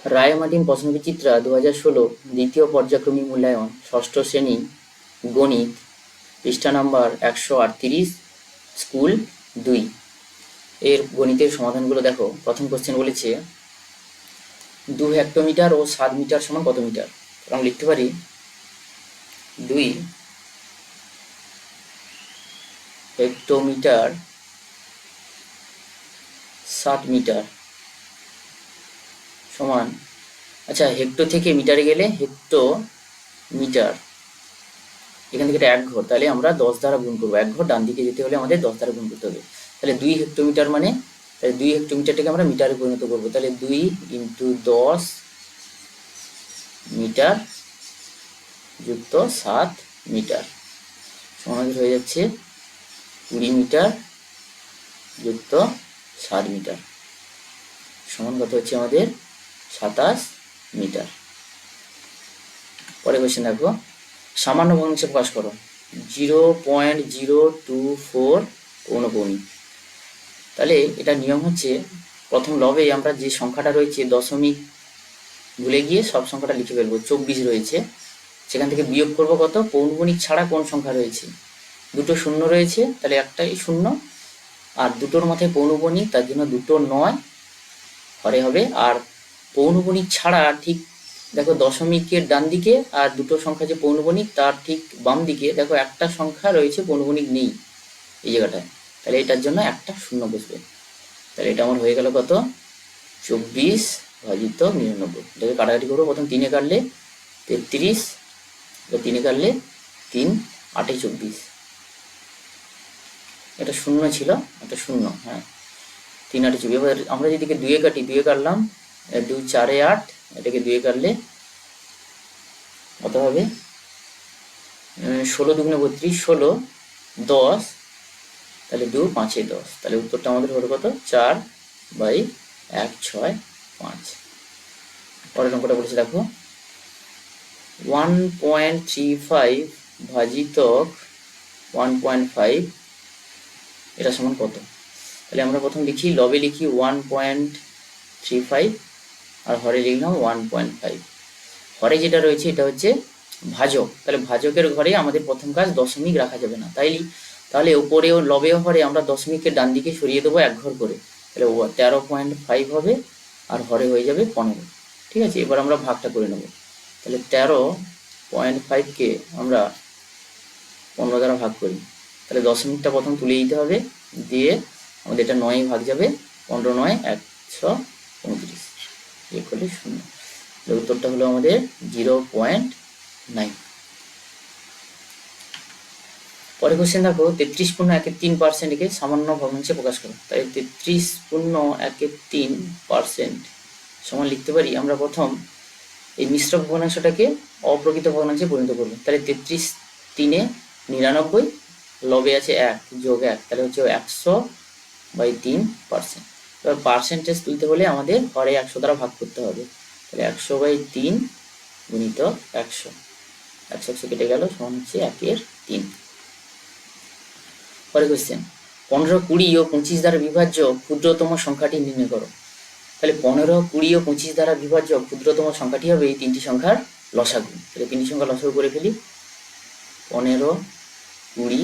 রায় Martin প্রশ্নবিচিত্রা 2016 দ্বিতীয় পর্যায়ক্রমিক মূল্যায়ন ষষ্ঠ শ্রেণী গণিত পৃষ্ঠা নাম্বার 138 স্কুল 2 এর গণিতের সমাধানগুলো দেখো। প্রথম কোশ্চেন বলেছে 2 হেক্টোমিটার ও 7 মিটার সমান কত মিটার। আমরা লিখতে পারি 2 হেক্টোমিটার 7 মিটার সমান, আচ্ছা হেক্টো থেকে মিটারে গেলে হেক্টো মিটার, এখান থেকে এটা 1 ঘর, তাহলে আমরা 10 দ্বারা গুণ করবো। 1 ঘর ডান দিকে যেতে হলে আমাদের 10 দ্বারা গুণ করতে হবে। তাহলে 2 হেক্টোমিটার মানে, তাহলে 2 হেক্টোমিটারটাকে আমরা মিটারে পরিণত করবো। তাহলে 2 ইন্টু 10 মিটার যুক্ত 7 মিটার সমান হয়ে যাচ্ছে 20 মিটার যুক্ত 7 মিটার সমান কত হচ্ছে আমাদের 27 মিটার। পরে কোশ্চেন দেখো, সামান্য ভগ্নাংশে প্রকাশ করো। 0.024 পৌনঃপৌনিক। তাহলে এটা নিয়ম হচ্ছে, প্রথম লবে আমরা যে সংখ্যাটা রয়েছে দশমিক ভুলে গিয়ে সব সংখ্যাটা লিখে ফেলবো। 24 রয়েছে, সেখান থেকে বিয়োগ করবো কত, পৌনঃপৌনিক ছাড়া কোন সংখ্যা রয়েছে। দুটো শূন্য রয়েছে, তাহলে একটাই শূন্য, আর দুটোর মাথায় পৌনঃপৌনিক, তার জন্য দুটো 9 হরে হবে। আর পৌনঃপৌনিক ছাড়া ঠিক দেখো দশমিকের ডান দিকে আর দুটো সংখ্যা যে পৌনঃপৌনিক তার ঠিক বাম দিকে দেখো একটা সংখ্যা রয়েছে পৌনঃপৌনিক নেই এই জায়গাটায়, তাহলে এটার জন্য একটা শূন্য বসবে। তাহলে এটা আমার হয়ে গেল কত, 24 ভাজিত 99। এটাকে কাটাকাটি করবো, প্রথম 3 এ কাটলে 33, 3 এ কাটলে 3 8 24, এটা শূন্য ছিল, এটা শূন্য, হ্যাঁ 3 8 24। এবার আমরা যেদিকে 2 এ কাটি, 2 এ কাটলাম 2 4 এ 8, এটাকে 2 এ কাটলে কত হবে, 16 দুগুণে 32, 16 10, তাহলে 2 5 এ 10, তাহলে উত্তরটা আমাদের হলো কত, 4/165। পরের অঙ্কটা বলেছে দেখো, 1.35 ভাজিত 1.5 এটা সমান কত। তাহলে আমরা প্রথম লিখি, লবে লিখি 1.35 আর হরে লিখলাম 1.5। হরে যেটা রয়েছে এটা হচ্ছে ভাজক, তাহলে ভাজকের ঘরে আমাদের প্রথম কাজ দশমিক রাখা যাবে না, তাহলে উপরেও লবেও হরে আমরা দশমিকের ডান দিকে সরিয়ে দেবো 1 ঘর করে, তাহলে 13.5 হবে আর হরে হয়ে যাবে 15। ঠিক আছে, এবার আমরা ভাগটা করে নেব। তাহলে 13.5কে আমরা 15 দ্বারা ভাগ করি, তাহলে দশমিকটা প্রথম তুলে দিতে হবে, দিয়ে আমাদের এটা 9 ভাগ যাবে, 15 9 129, এ করলে 0। উত্তরটা হলো আমাদের 0.9। পরে কোশ্চেন দেখো, 33.13%কে সামান্য ভগ্নাংশে প্রকাশ করো। তাই 33.13% সমান লিখতে পারি, আমরা প্রথম এই মিশ্র ভগ্নাংশটাকে অপ্রকৃত ভগ্নাংশে পরিণত করবো। তাহলে 33 3 এ 99, লবে আছে 1 যোগ 1, তাহলে হচ্ছে 100/3%। এবার পার্সেন্টেজ তুলতে হলে আমাদের হরে 100 দ্বারা ভাগ করতে হবে, তাহলে 100/3 গুণিত 100, 100 কেটে গেল, সমান হচ্ছে 1/3। পরে কোশ্চেন, 15 20 ও 25 দ্বারা বিভাজ্য ক্ষুদ্রতম সংখ্যাটি নির্ণয় করো। তাহলে 15 20 ও 25 দ্বারা বিভাজ্য ক্ষুদ্রতম সংখ্যাটি হবে এই তিনটি সংখ্যার লসাগু। তাহলে তিনটি সংখ্যার লসাগু করে ফেলি, 15 20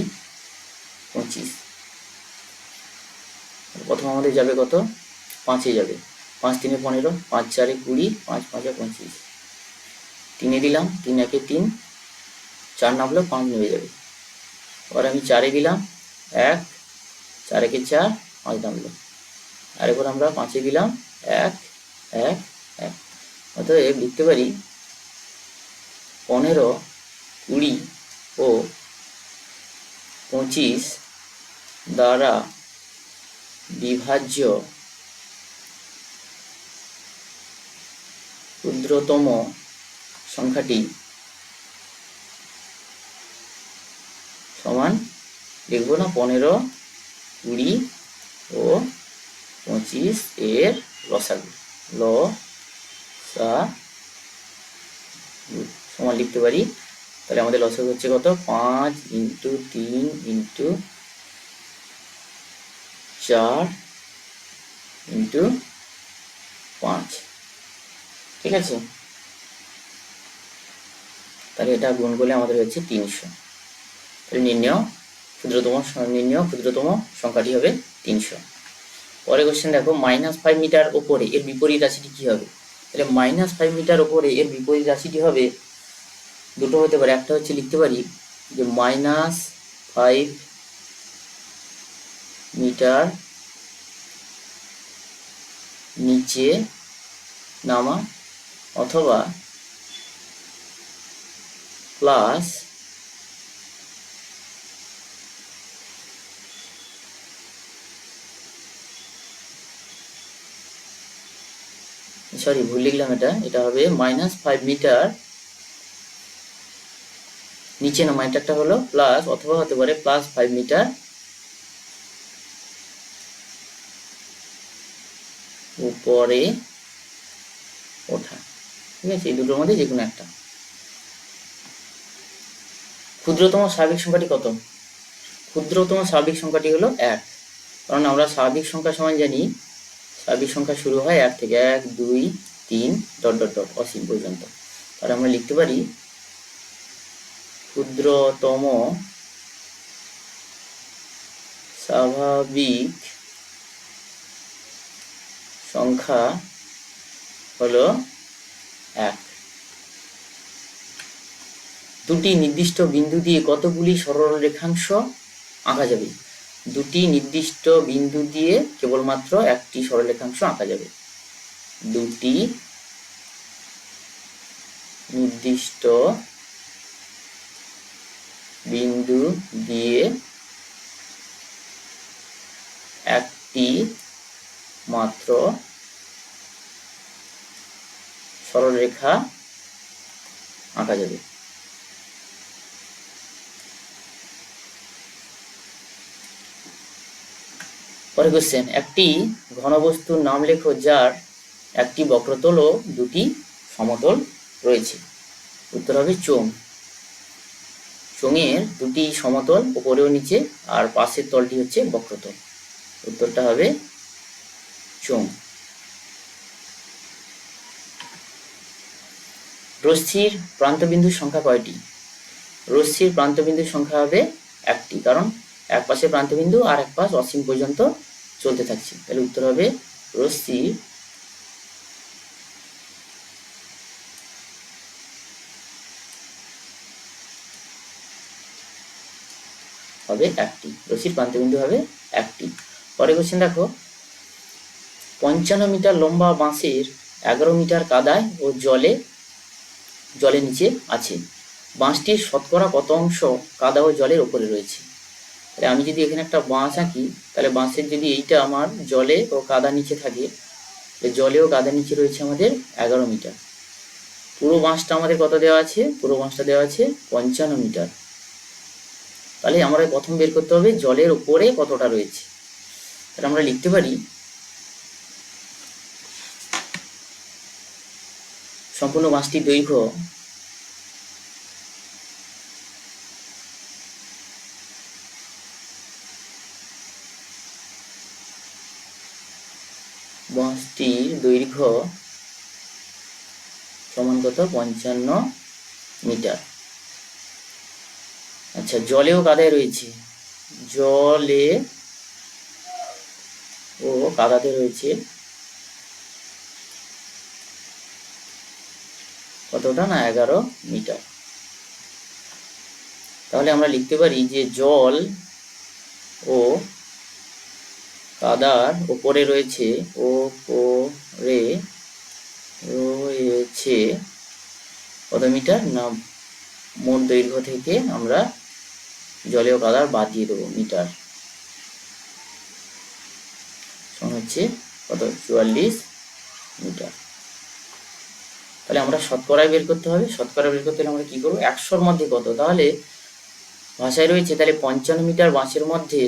25। প্রথম আমাদের যাবে কত, 5 এ যাবে, 5 3 এ 15, 5 4 এ 20, 5 5 এ 25, 3 এ দিলাম, 3 1 এ 3, 4 নামলো 5 নেমে যাবে। এবার আমি 4 এ দিলাম 1, 4 1 এ 4, 5 নামলো। আর এবার আমরা 5 এ দিলাম 1 1 1। অতএব লিখতে পারি 15 20 ও 25 দ্বারা বিভাজ্য ক্ষুদ্রতম সংখ্যাটি সমান, লিখবো না 15 20 ও 25 এর লসাগু, লসাগু সমান লিখতে পারি। তাহলে আমাদের লসাগু হচ্ছে কত, 5 × 3 × 4 × 5, ঠিক আছে, তাহলে এটা গুণ করলে আমাদের হচ্ছে 300। তাহলে ক্ষুদ্রতম সংখ্যাটি হবে 300। পরে কোশ্চেন দেখো, -5 মিটার ওপরে এর বিপরীত রাশিটি কি হবে? তাহলে -5 মিটার ওপরে এর বিপরীত রাশিটি হবে, দুটো হতে পারে। একটা হচ্ছে লিখতে পারি যে -5 মিটার নিচে নামা, অথবা প্লাস সরি ভুল লিখলাম, এটা হবে -5 মিটার নিচে নামা, এটা একটা হলো প্লাস, অথবা হতে পারে +5 মিটার উপরে ওঠা। ঠিক আছে, এই দুটোর মধ্যে যে কোনো একটা। ক্ষুদ্রতম স্বাভাবিক সংখ্যাটি কত? ক্ষুদ্রতম স্বাভাবিক সংখ্যাটি হলো 1, কারণ আমরা স্বাভাবিক সংখ্যা সমান জানি, স্বাভাবিক সংখ্যা শুরু হয় 1 থেকে, 1 2 3 ডট ডট ডট অসীম পর্যন্ত। তাহলে আমরা লিখতে পারি ক্ষুদ্রতম স্বাভাবিক সংখ্যা হলো 1। দুটি নির্দিষ্ট বিন্দু দিয়ে কতগুলি সরল রেখাংশ আঁকা যাবে? দুটি নির্দিষ্ট বিন্দু দিয়ে কেবলমাত্র একটি সরলরেখাংশ আঁকা যাবে। দুটি নির্দিষ্ট বিন্দু দিয়ে একটি মাত্র সরলরেখা আঁকা যাবে। পরে কোশ্চেন, একটি ঘনবস্তুর নাম লেখো যার একটি বক্রতল ও দুটি সমতল রয়েছে। উত্তর হবে চোঙ। চোঙের দুটি সমতল উপরে ও নিচে, আর পাশের তলটি হচ্ছে বক্রতল। উত্তরটা হবে চোঙ। রশ্মির প্রান্তবিন্দুর সংখ্যা কয়টি? রশ্মির প্রান্তবিন্দুর সংখ্যা হবে একটি, কারণ এক পাশে প্রান্তবিন্দু আর এক পাশ অসীম পর্যন্ত চলতে থাকছে। তাহলে উত্তর হবে রশ্মির হবে একটি, রশ্মির প্রান্তবিন্দু হবে একটি। পরে কোশ্চেন দেখো, 55 মিটার লম্বা বাঁশের 11 মিটার কাদায় ও জলে নিচে আছে। বাঁশটির শতকরা কত অংশ কাদা ও জলের ওপরে রয়েছে? তাহলে আমি যদি এখানে একটা বাঁশ আঁকি, তাহলে বাঁশের যদি এইটা আমার জলে ও কাদা নিচে থাকে, জলে ও কাদা নিচে রয়েছে আমাদের 11 মিটার। পুরো বাঁশটা আমাদের কত দেওয়া আছে? পুরো বাঁশটা দেওয়া আছে 55 মিটার। তাহলে আমরা প্রথম বের করতে হবে জলের উপরে কতটা রয়েছে। তাহলে আমরা লিখতে পারি সম্পূর্ণ বাঁশটির দৈর্ঘ্য সমান কত? 55 মিটার। আচ্ছা, জলে ও কাদায় রয়েছে, জলে ও কাদাতে রয়েছে কতটা? না 11 মিটার। তাহলে আমরা লিখতে পারি যে জল ও কাদার ওপরে রয়েছে কত মিটার? না মোট দৈর্ঘ্য থেকে আমরা জলে ও কাদার বাদ দিয়ে দেবো মিটার, হচ্ছে কত? 44 মিটার। তাহলে আমরা শতকরায় বের করতে হবে। শতকরা বের করতে হলে আমরা কি করবো? 100-র মধ্যে কত? তাহলে ভাষায় রয়েছে, তাহলে 55 মিটার বাঁশের মধ্যে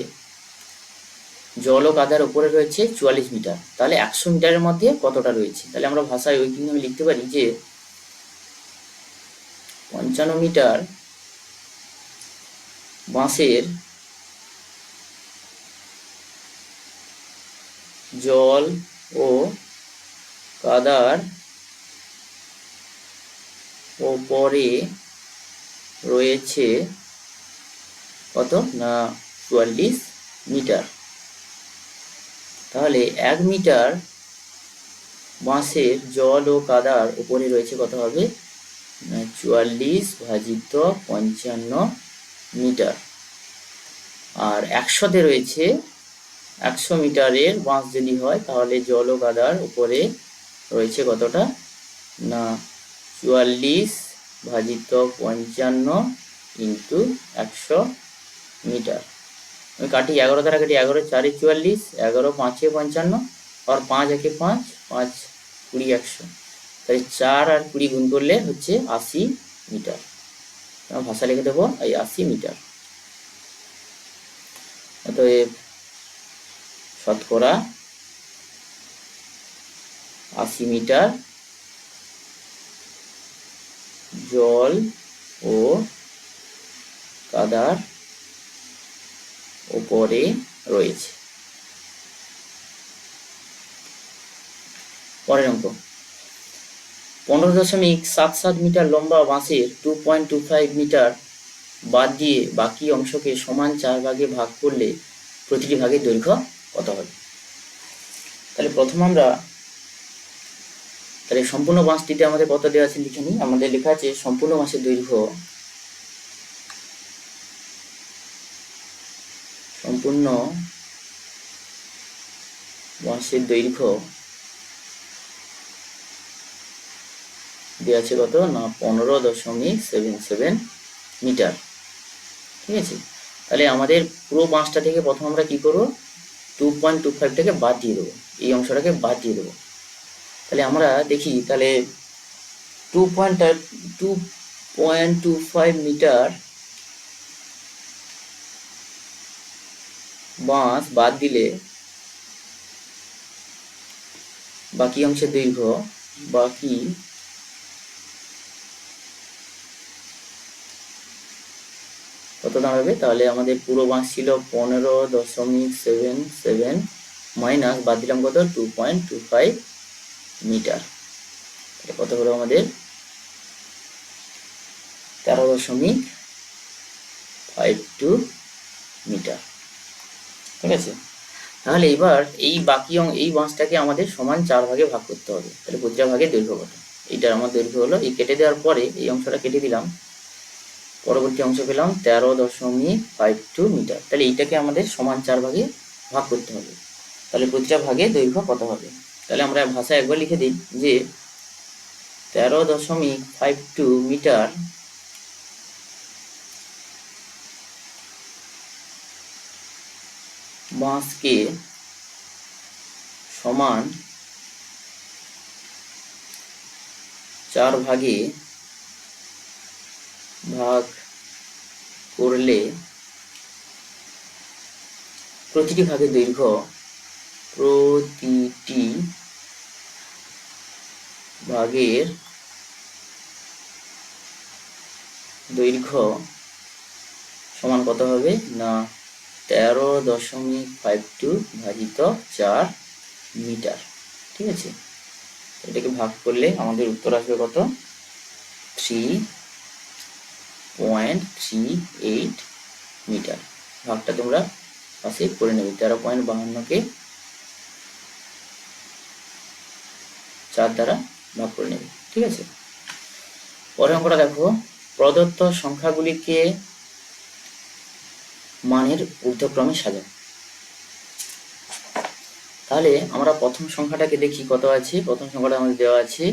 জল ও কাদার উপরে রয়েছে 44 মিটার। তাহলে 100 মিটারের মধ্যে কতটা রয়েছে? তাহলে আমরা ভাষায় ওই কিভাবে লিখতে পারি যে 55 মিটার বাঁশের জল ও কাদার ওপরে রয়েছে কত না 44 মিটার। তাহলে 1 মিটার বাঁশের জল ও কাদার উপরে রয়েছে কত হবে না 44 ভাজিত 55 মিটার। আর 100তে রয়েছে 100 মিটারের বাঁশ যদি হয় তাহলে জল ও কাদার উপরে রয়েছে কতটা না 44 ভাজিত 55 ইন্টু 100 মিটার। আমি কাটি 11 দ্বারা কাটি, 11 4 44, 11 5 55 আর 5 1 5, 5 20 100, তাহলে 4 আর 20 গুণ করলে হচ্ছে 80 মিটার। ভাষা লিখে দেবো এই 80 মিটার। অতএব শতকরা 80 মিটার জল ও কাদার উপরে রয়েছে। পরের অঙ্ক, 15.77 মিটার লম্বা বাঁশের 2.25 মিটার বাদ দিয়ে বাকি অংশকে সমান 4 ভাগে ভাগ করলে প্রতিটি ভাগের দৈর্ঘ্য কত হবে? তাহলে প্রথম আমরা তাহলে সম্পূর্ণ বাঁশটিতে আমাদের কত দেওয়া আছে লিখে নিই। আমাদের লেখা আছে সম্পূর্ণ বাঁশের দৈর্ঘ্য, সম্পূর্ণ বাঁশের দৈর্ঘ্য দেওয়া আছে কত না 15.77 মিটার। ঠিক আছে, তাহলে আমাদের পুরো বাঁশটা থেকে প্রথম আমরা কি করবো 2.25টাকে বাদ দিয়ে দেবো, এই অংশটাকে বাদ দিয়ে দেবো। তাহলে আমরা দেখি তাহলে 2.25 মিটার বাঁশ বাদ দিলে বাকি অংশের দৈর্ঘ্য বাকি কত দাঁড়াবে? তাহলে আমাদের পুরো বাঁশ ছিল 15.77 মাইনাস বাদ দিলাম কত 2.25 মিটার, কত হলো আমাদের 13.52 মিটার। ঠিক আছে, তাহলে এবার এই বাকি এই বাঁশটাকে আমাদের সমান 4 ভাগে ভাগ করতে হবে। তাহলে প্রতিটা ভাগের দৈর্ঘ্য কত? এইটার আমার দৈর্ঘ্য হলো, এই কেটে দেওয়ার পরে এই অংশটা কেটে দিলাম, পরবর্তী অংশ পেলাম 13.52 মিটার। তাহলে এইটাকে আমাদের সমান 4 ভাগে ভাগ করতে হবে। তাহলে প্রতিটা ভাগে দৈর্ঘ্য কত হবে? তাহলে আমরা ভাষায় একবার লিখে দিই যে 13.52 মিটার বাঁশকে সমান 4 ভাগে ভাগ করলে প্রতিটি ভাগের দৈর্ঘ্য সমান কত হবে না 13.52 ভাজিত 4 মিটার। ঠিক আছে, এটাকে ভাগ করলে আমাদের উত্তর আসবে কত 3.38 মিটার। ভাগটা তোমরা পাশে করে নেবে, 13.52কে 4 দ্বারা ভাগ করে নেবে। ঠিক আছে, পরের অঙ্কটা দেখো, প্রদত্ত সংখ্যাগুলিকে মানের ঊর্ধ্বক্রমে সাজাও। তাহলে আমরা প্রথম সংখ্যাটাকে দেখি কত আছে। প্রথম সংখ্যাটা আমাদের দেওয়া আছে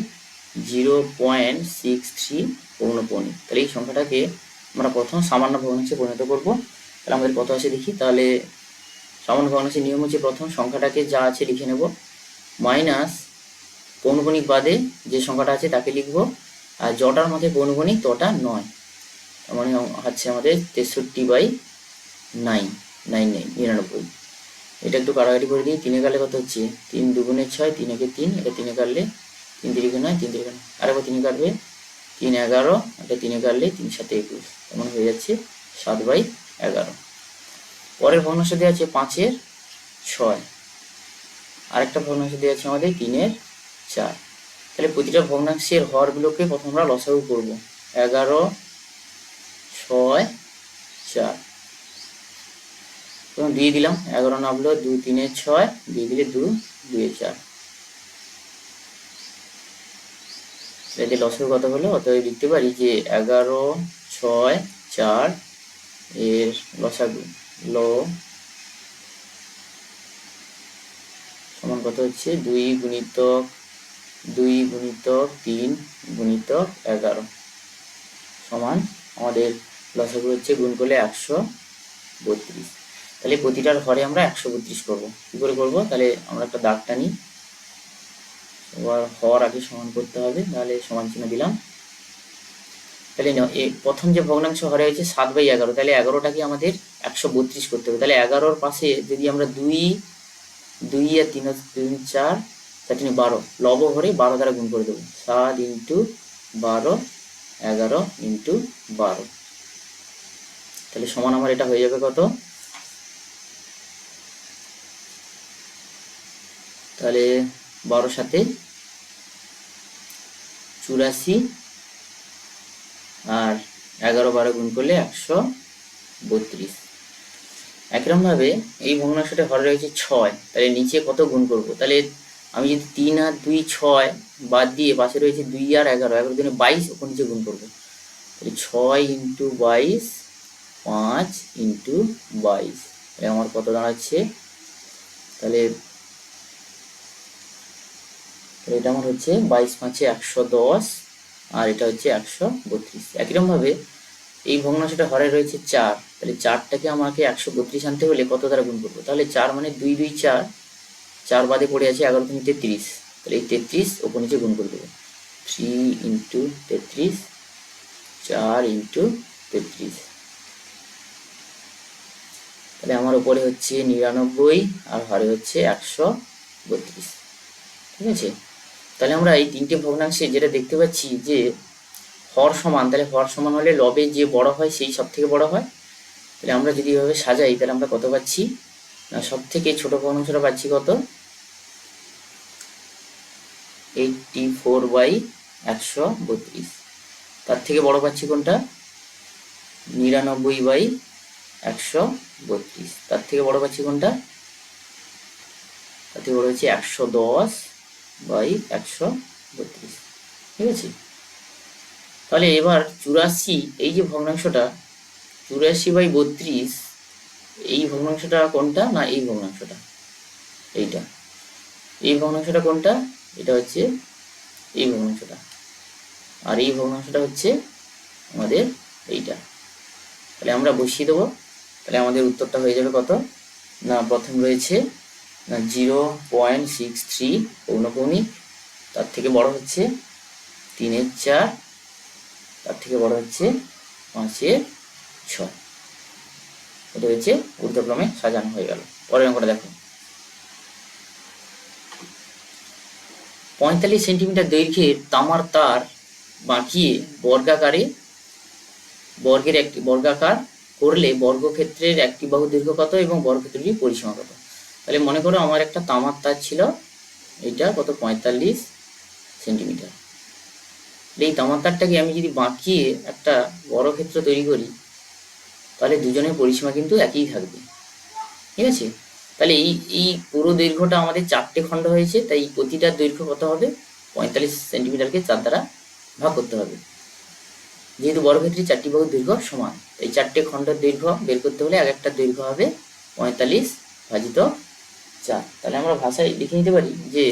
0.63 পৌনঃপুনিক। তাহলে এই সংখ্যাটাকে আমরা প্রথম সামান্য ভগ্নাংশে পরিণত করব। তাহলে আমাদের কত আছে দেখি। তাহলে সামান্য ভগ্নাংশের নিয়ম হচ্ছে প্রথম সংখ্যাটাকে যা আছে লিখে নেব, মাইনাস পৌনঃপুনিক বাদে যে সংখ্যাটা আছে তাকে লিখব, আর যটার মধ্যে পৌনঃপুনিক তটা নয়, তার মানে হচ্ছে আমাদের 63/99। এটা একটু কাটাকাটি করে দিই, 3 কাটলে কত হচ্ছে 3 2 6, 3 একে 3, এটা 3 কাটলে 3 3 9, 3 3 আরেকবার 3 কাটবে 3 11, এটা 3 কাটলে 3 7 21, এমন হয়ে যাচ্ছে 7/11। পরের ভগ্নাংশ দেওয়া আছে 5-এর 6, আরেকটা ভগ্নাংশ দেওয়া আছে আমাদের 3-এর 4। তাহলে প্রতিটা ভগ্নাংশের হরগুলোকে প্রথম আমরা লসাগু করব। 11, 6, 4 তখন 2 দিলাম, 11 নামলো 2 3 6, দিয়ে দিলে 2 2 4। এদের লসাগু কত হলো? অতএব লিখতে পারি যে 11, 6, 4 এর লসাগু সমান কত হচ্ছে? 2 গুণিতক 2 গুণিতক 3 গুণিতক 11 সমান আমাদের লসাগু হচ্ছে গুণ করলে 132। তাহলে প্রতিটার হরে আমরা 132 করবো। কি করে করবো? তাহলে আমরা একটা দাগ টানি, এবার হর আগে সমান করতে হবে, তাহলে সমান চিহ্ন দিলাম। তাহলে প্রথম যে ভগ্নাংশ হরে হয়েছে 7/11, তাহলে 11টাকে আমাদের 132 করতে হবে। তাহলে 11-র পাশে যদি আমরা 2 আর 3 4 4 3 12 লব হরে 12 দ্বারা গুণ করে দেবো। 7 ইন্টু 12, 11 ইন্টু 12, তাহলে সমান আমার এটা হয়ে যাবে কত? তাহলে 12 সাথে 84 আর 11 12 গুণ করলে 132। একরকম ভাবে এই ভগ্নাংশটা হরে রয়েছে 6, তাহলে নিচে কত গুণ করব? তাহলে আমি যদি 3 আর 2 6 বাদ দিয়ে পাশে রয়েছে 2 আর 11, 11 দিনে 22 ওপর নিচে গুণ করব। তাহলে 6 ইন্টু 22, 5 ইন্টু 22, তাহলে আমার কত দাঁড়াচ্ছে? তাহলে এটা আমার হচ্ছে 22 5 110 আর এটা হচ্ছে 132। একরকম ভাবে এই ভগ্নাংশটা হরে রয়েছে 4, তাহলে 4টাকে আমাকে 132 আনতে হলে কত দ্বারা গুণ করবো? তাহলে 4 মানে 2 2 4, 4 বাদে পড়ে আছে 11 3 33, তাহলে এই 33 ওপর নিচে গুণ করে দেবো। 3 ইন্টু 33, 4 ইন্টু 33, তাহলে আমার উপরে হচ্ছে 99 আর হরে হচ্ছে 132। ঠিক আছে, তাহলে আমরা এই তিনটে ভগ্নাংশে যেটা দেখতে পাচ্ছি যে হর সমান, তাহলে হর সমান হলে লবে যে বড় হয় সেই সব থেকে বড় হয়। তাহলে আমরা যদি এভাবে সাজাই তাহলে আমরা কত পাচ্ছি? না, সব থেকে ছোট ভগ্নাংশটা পাচ্ছি কত? 84/132। তার থেকে বড় পাচ্ছি কোনটা? 99/132। তার থেকে বড় পাচ্ছি কোনটা? তার থেকে বড় হচ্ছে 110/132। ঠিক আছে, তাহলে এবার 84, এই যে ভগ্নাংশটা 84/32, এই ভগ্নাংশটা কোনটা? না এই ভগ্নাংশটা, এইটা। এই ভগ্নাংশটা কোনটা? এটা হচ্ছে এই ভগ্নাংশটা, আর এই ভগ্নাংশটা হচ্ছে আমাদের এইটা। তাহলে আমরা বসিয়ে দেবো, তাহলে আমাদের উত্তরটা হয়ে যাবে কত? না প্রথম রয়েছে না 0.63 পৌনঃপুনিক, তার থেকে বড় হচ্ছে 3/4, তার থেকে বড় হচ্ছে 5/6। এটা হচ্ছে ঊর্ধ্বক্রমে সাজানো হয়ে গেল। পরের অঙ্কটা দেখো। 45 সেন্টিমিটার দৈর্ঘ্যের তামার তার বাঁকিয়ে বর্গাকার করলে বর্গক্ষেত্রের একটি বাহু দৈর্ঘ্য কত এবং বর্গক্ষেত্রটির পরিসীমা কত? তাহলে মনে করো আমার একটা তামার তার ছিল, এটা কত? 45 সেন্টিমিটার। এই তামার তারটাকে আমি যদি বাঁকিয়ে একটা বর্গক্ষেত্র তৈরি করি তাহলে দুজনের পরিসীমা কিন্তু একই থাকবে। ঠিক আছে, তাহলে এই পুরো দৈর্ঘ্যটা আমাদের 4টে খণ্ড হয়েছে, তাই প্রতিটার দৈর্ঘ্য কত হবে? 45 সেন্টিমিটারকে 4 দ্বারা ভাগ করতে হবে। যেহেতু বর্গক্ষেত্রের 4টি বাহুর দৈর্ঘ্য সমান, তাই 4টে খণ্ডের দৈর্ঘ্য বের করতে হলে এক একটা দৈর্ঘ্য হবে 45 ভাজিত 4। তাহলে আমরা ভাষায় লিখে নিতে পারি যে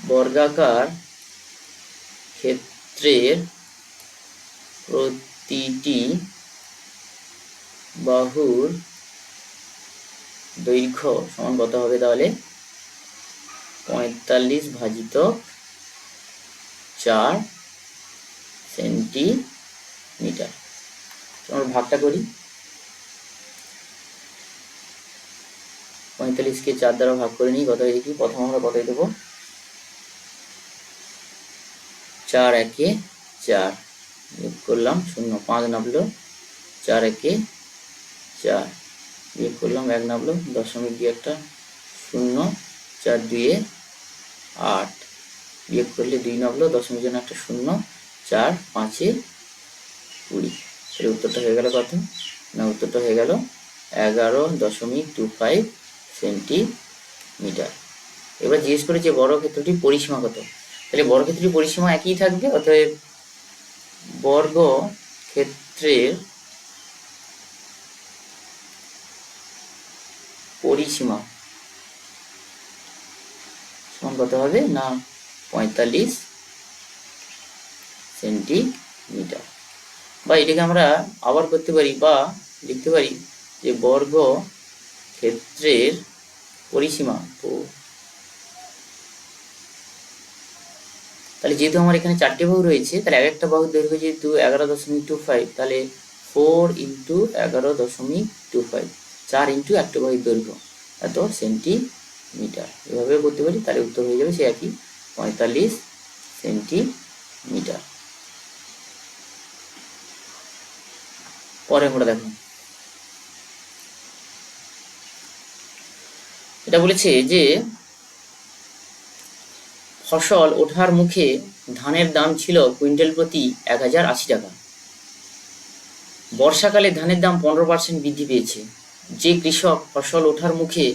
বর্গাকার ক্ষেত্রের প্রতিটি বাহুর দৈর্ঘ্য সমান কত হবে? তাহলে 45 ভাজিত 4 সেন্টিমিটার। আমরা ভাগটা করি, 45কে 4 দ্বারা ভাগ করে নিই, কত দেখি। প্রথম আমরা কত দেবো? 4 একে 4 যোগ করলাম 0, 5 নামলো, 4 একে 4 বিয়োগ করলাম 1 নামলো, দশমিক দিয়ে একটা 0, 4 2 8, বিয়োগ করলে 2 নামলো, দশমিক জন্য একটা 0, 4 5 20। এর উত্তরটা হয়ে গেল কত? না উত্তরটা হয়ে গেল 11.25 সেন্টিমিটার। এবার জিজ্ঞেস করেছে বর্গক্ষেত্রটির পরিসীমা কত। তাহলে বর্গক্ষেত্রটির পরিসীমা একই থাকবে, অতএব বর্গক্ষেত্রের পরিসীমা সমান কত হবে? না 45 সেন্টিমিটার। বা এটাকে আমরা আবার করতে পারি বা লিখতে পারি যে বর্গক্ষেত্রের পরিসীমা। তো তাহলে যেহেতু আমার এখানে 4টে বাহু রয়েছে, তাহলে এক একটা বাহুর দৈর্ঘ্য যেহেতু 11.25, তাহলে 4 × 11.25, 4 × একটা বাহুর দৈর্ঘ্য এত সেন্টিমিটার। এভাবেও করতে পারি, তাহলে উত্তর হয়ে যাবে সে একই 45 সেন্টিমিটার। পরে আমরা দেখো, এটা বলেছে যে ফসল ওঠার মুখে ধানের দাম ছিল কুইন্টাল প্রতি 1080 টাকা। বর্ষাকালে ধানের দাম 15% বৃদ্ধি পেয়েছে। যে কৃষক ফসল ওঠার মুখে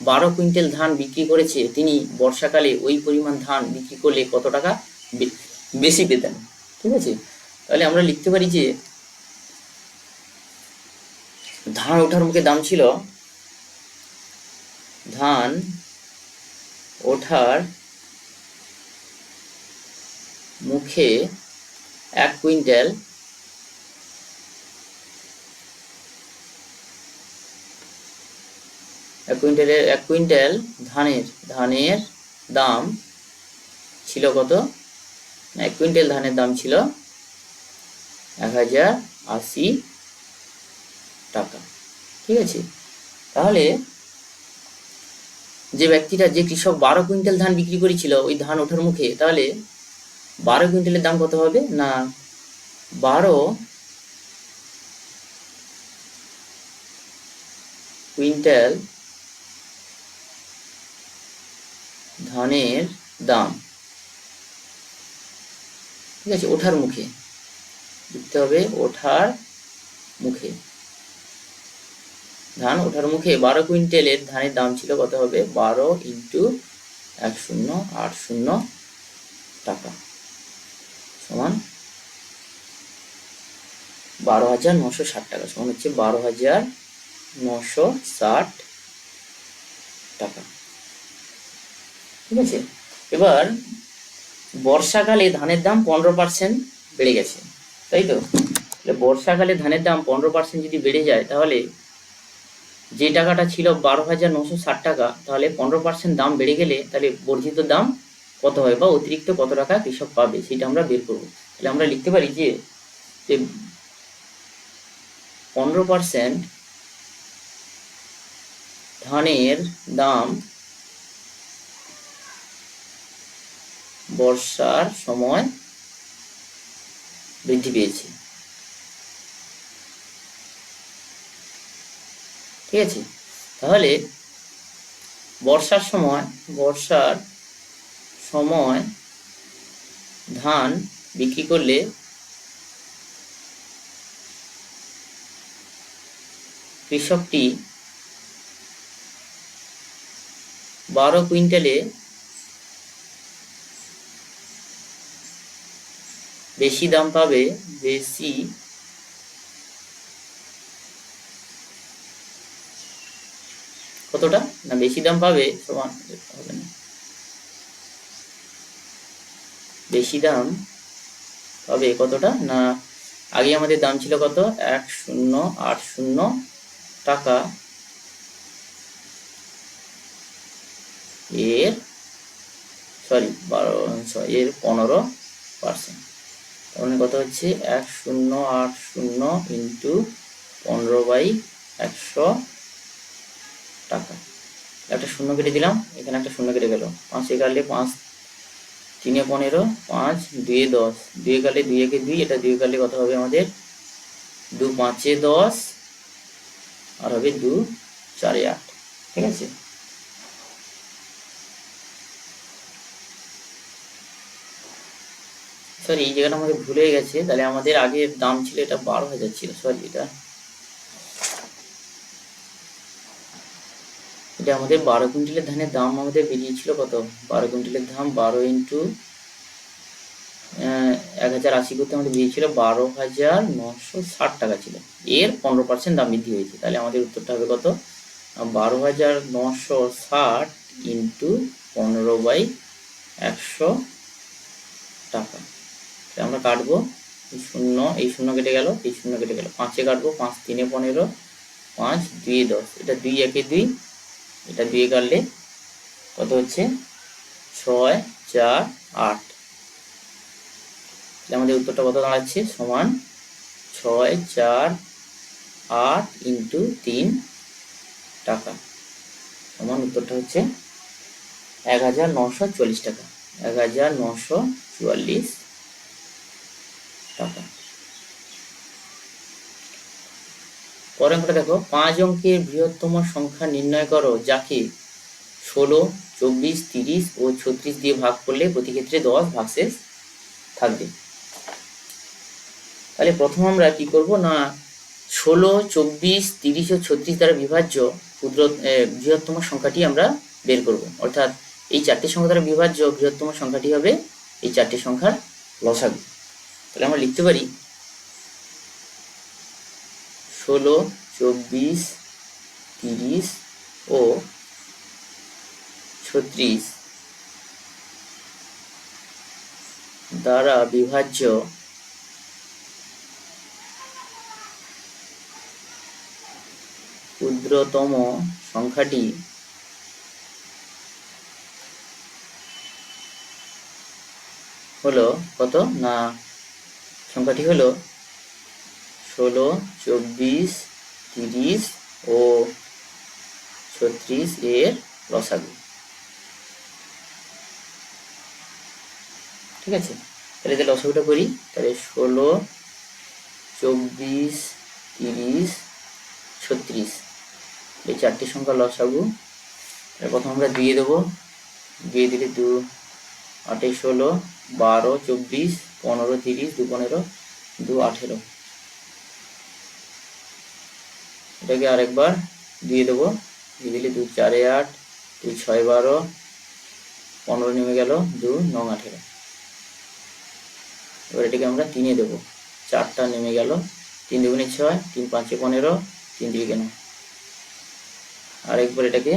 12 কুইন্টাল ধান বিক্রি করেছে, তিনি বর্ষাকালে ওই পরিমাণ ধান বিক্রি করলে কত টাকা বেশি পেতেন? ঠিক আছে, তাহলে আমরা লিখতে পারি যে ধান ওঠার মুখে দাম ছিল, ধান ওঠার মুখে 1 কুইন্টাল এক কুইন্টাল ধানের দাম ছিল কত? 1 কুইন্টাল ধানের দাম ছিল 1080 টাকা। ঠিক আছে, তাহলে যে ব্যক্তিটা, যে কৃষক 12 কুইন্টাল ধান বিক্রি করেছিল ওই ধান ওঠার মুখে, তাহলে 12 কুইন্টালের দাম কত হবে? না 12 কুইন্টাল ধানের দাম, ঠিক আছে, ওঠার মুখে লিখতে হবে, ওঠার মুখে ধান ওঠার মুখে 12 কুইন্টালের ধানের দাম ছিল কত হবে? 12 × 1080 টাকা সমান 12,960 টাকা, সমান হচ্ছে 12,960 টাকা। ঠিক আছে, এবার বর্ষাকালে ধানের দাম 15% বেড়ে গেছে, তাই তো? বর্ষাকালে ধানের দাম 15% যদি বেড়ে যায়, তাহলে যে টাকাটা ছিল 12,960 টাকা, তাহলে 15% দাম বেড়ে গেলে তাহলে বর্ধিত দাম কত হয় বা অতিরিক্ত কত টাকা কৃষক পাবে সেটা আমরা বের করবো। তাহলে আমরা লিখতে পারি যে 15% ধানের দাম বর্ষার সময় বৃদ্ধি পেয়েছে। ঠিক আছে, তাহলে বর্ষার সময় ধান বিক্রি করলে কৃষকটি 12 কুইন্টালে বেশি দাম পাবে, কতটা? না বেশি দাম পাবে সমান হবে না, বেশি দাম পাবে কতটা? না আগে আমাদের দাম ছিল কত? 1080 টাকা, এর 15%, তাহলে কত হচ্ছে? 1080 × 15/100 টাকা। একটা শূন্য কেটে দিলাম, এখানে একটা শূন্য কেটে গেল, 5 কাটলে 5 3 15, 5 2 10, 2 কাটলে 2 2, এটা 2 কাটলে কত হবে আমাদের? 2 5 10, আর হবে 2 4 8। ঠিক আছে, সরি এই জায়গাটা আমাদের ভুলে গেছে, তাহলে আমাদের আগের দাম ছিল এটা 12,000 ছিল, সরি এটা আমাদের 12 কুইন্টালের ধানের দাম আমাদের বেরিয়েছিল কত, 12 কুইন্টালের দাম 12 ইন্টু 1080 করতে আমাদের বেরিয়েছিল 12,960 টাকা ছিল। এর 15% দাম বৃদ্ধি হয়েছে, তাহলে আমাদের উত্তরটা হবে কত, 12,960 ইন্টু 15/100 টাকা। আমরা কাটবো, এই শূন্য কেটে গেল, এই শূন্য কেটে গেল, 5-এ কাটবো, 5 3-এ 15, 5 2-এ 10, এটা 2 1-এ 2, এটা 2-এ কাটলে কত হচ্ছে 6 4 8। আমাদের উত্তরটা কত দাঁড়াচ্ছে, সমান 6 4 8 ইন্টু 3 টাকা, সমান উত্তরটা হচ্ছে 1944 টাকা, 1944 টাকা। পরের অঙ্কটা দেখো, 5 অঙ্কের বৃহত্তম সংখ্যা নির্ণয় করো যাকে 16 24 30 ও 36 দিয়ে ভাগ করলে প্রতি ক্ষেত্রে 10 ভাগশেষ থাকবে। তাহলে প্রথম আমরা কি করব না, 16 24 30 ও 36 দ্বারা বিভাজ্য বৃহত্তম সংখ্যাটি আমরা বের করব, অর্থাৎ এই চারটি সংখ্যা দ্বারা বিভাজ্য বৃহত্তম সংখ্যাটি হবে এই চারটি সংখ্যার লসাগু। তাহলে আমরা লিখতে পারি 16 24 30 ও 36 দ্বারা বিভাজ্য ক্ষুদ্রতম সংখ্যাটি হলো কত না, সংখ্যাটি হলো 16 24 30 ও 36 এর লসাগু। ঠিক আছে, তাহলে এদের লসাগুটা করি, তাহলে 16 24 30 36 এই চারটি সংখ্যা লসাগু। প্রথম আমরা দিয়ে দেবো, দিয়ে দিলে 2 8 16 12 24 15 30 2 15 2 18, এটাকে আরেকবার দিয়ে দেবো, দিয়ে দিলে 2 4 8 2 6 12 15 নেমে গেল, 2 9 18। এবার এটাকে আমরা 3-এ দেবো, 4টা নেমে গেল, 3 2 6 3 5 15 3 3 9। আরেকবার এটাকে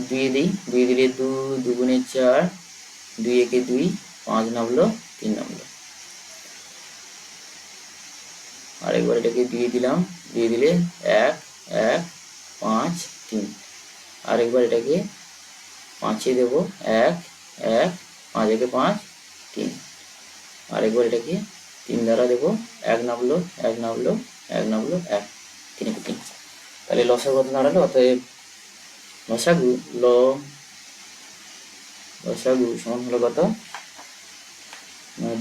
দিয়ে দিই, দিয়ে দিলে 2 2 4 2 1 2 5 নামলো 3 নামলো। আরেকবার এটাকে দিয়ে দিলাম, দিয়ে দিলে 1 1 5 3। আরেকবার এটাকে 5-এ দেবো, 1 1 5 1 5 3। আরেকবার এটাকে 3 দ্বারা দেবো, 1 নামলো 1 নামলো 1 নামলো 1 3 3। তাহলে লসাগু কত দাঁড়ালো, অতএব লসাগু সমান হলো কত,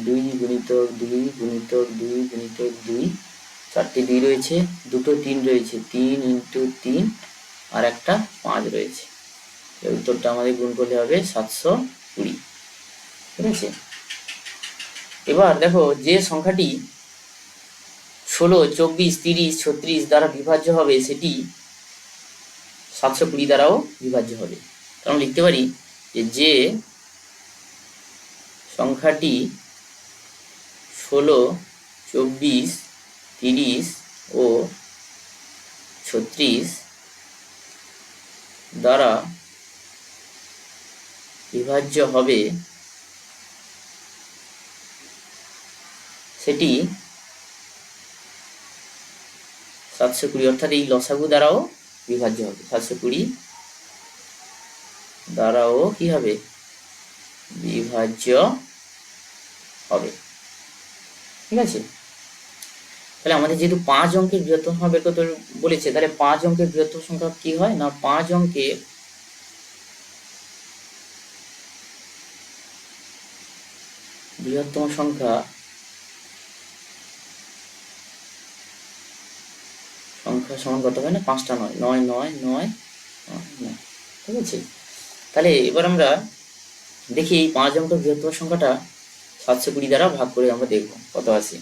2 গুণিতক 2 গুণিতক 2 গুণিতক 2, 4টি 2 রয়েছে, 2টো 3 রয়েছে, 3 ইন্টু 3 আর একটা 5 রয়েছে। এর উত্তরটা আমাদের গুণ করলে হবে 720। ঠিক আছে, এবার দেখো যে সংখ্যাটি 16 24 30 36 দ্বারা বিভাজ্য হবে সেটি 720 দ্বারাও বিভাজ্য হবে। কারণ লিখতে পারি যে সংখ্যাটি 16 24 30 ও 36 দ্বারা বিভাজ্য হবে সেটি 720, অর্থাৎ এই লসাগু দ্বারাও বিভাজ্য হবে, 720 দ্বারাও কি হবে, বিভাজ্য হবে। ঠিক আছে, তাহলে আমাদের যেহেতু 5 অঙ্কের বৃহত্তম সংখ্যা বের করতে বলেছে, তাহলে 5 অঙ্কের বৃহত্তম সংখ্যা কি হয় না, 5 অঙ্কের বৃহত্তম সংখ্যা সংখ্যা সমান কত হয় না, 5টা নয়, 9 9 9 9, ঠিক আছে। তাহলে এবার আমরা দেখি এই 5 অঙ্কের বৃহত্তম সংখ্যাটা 720 দ্বারা ভাগ করে আমরা দেখব কত আসে।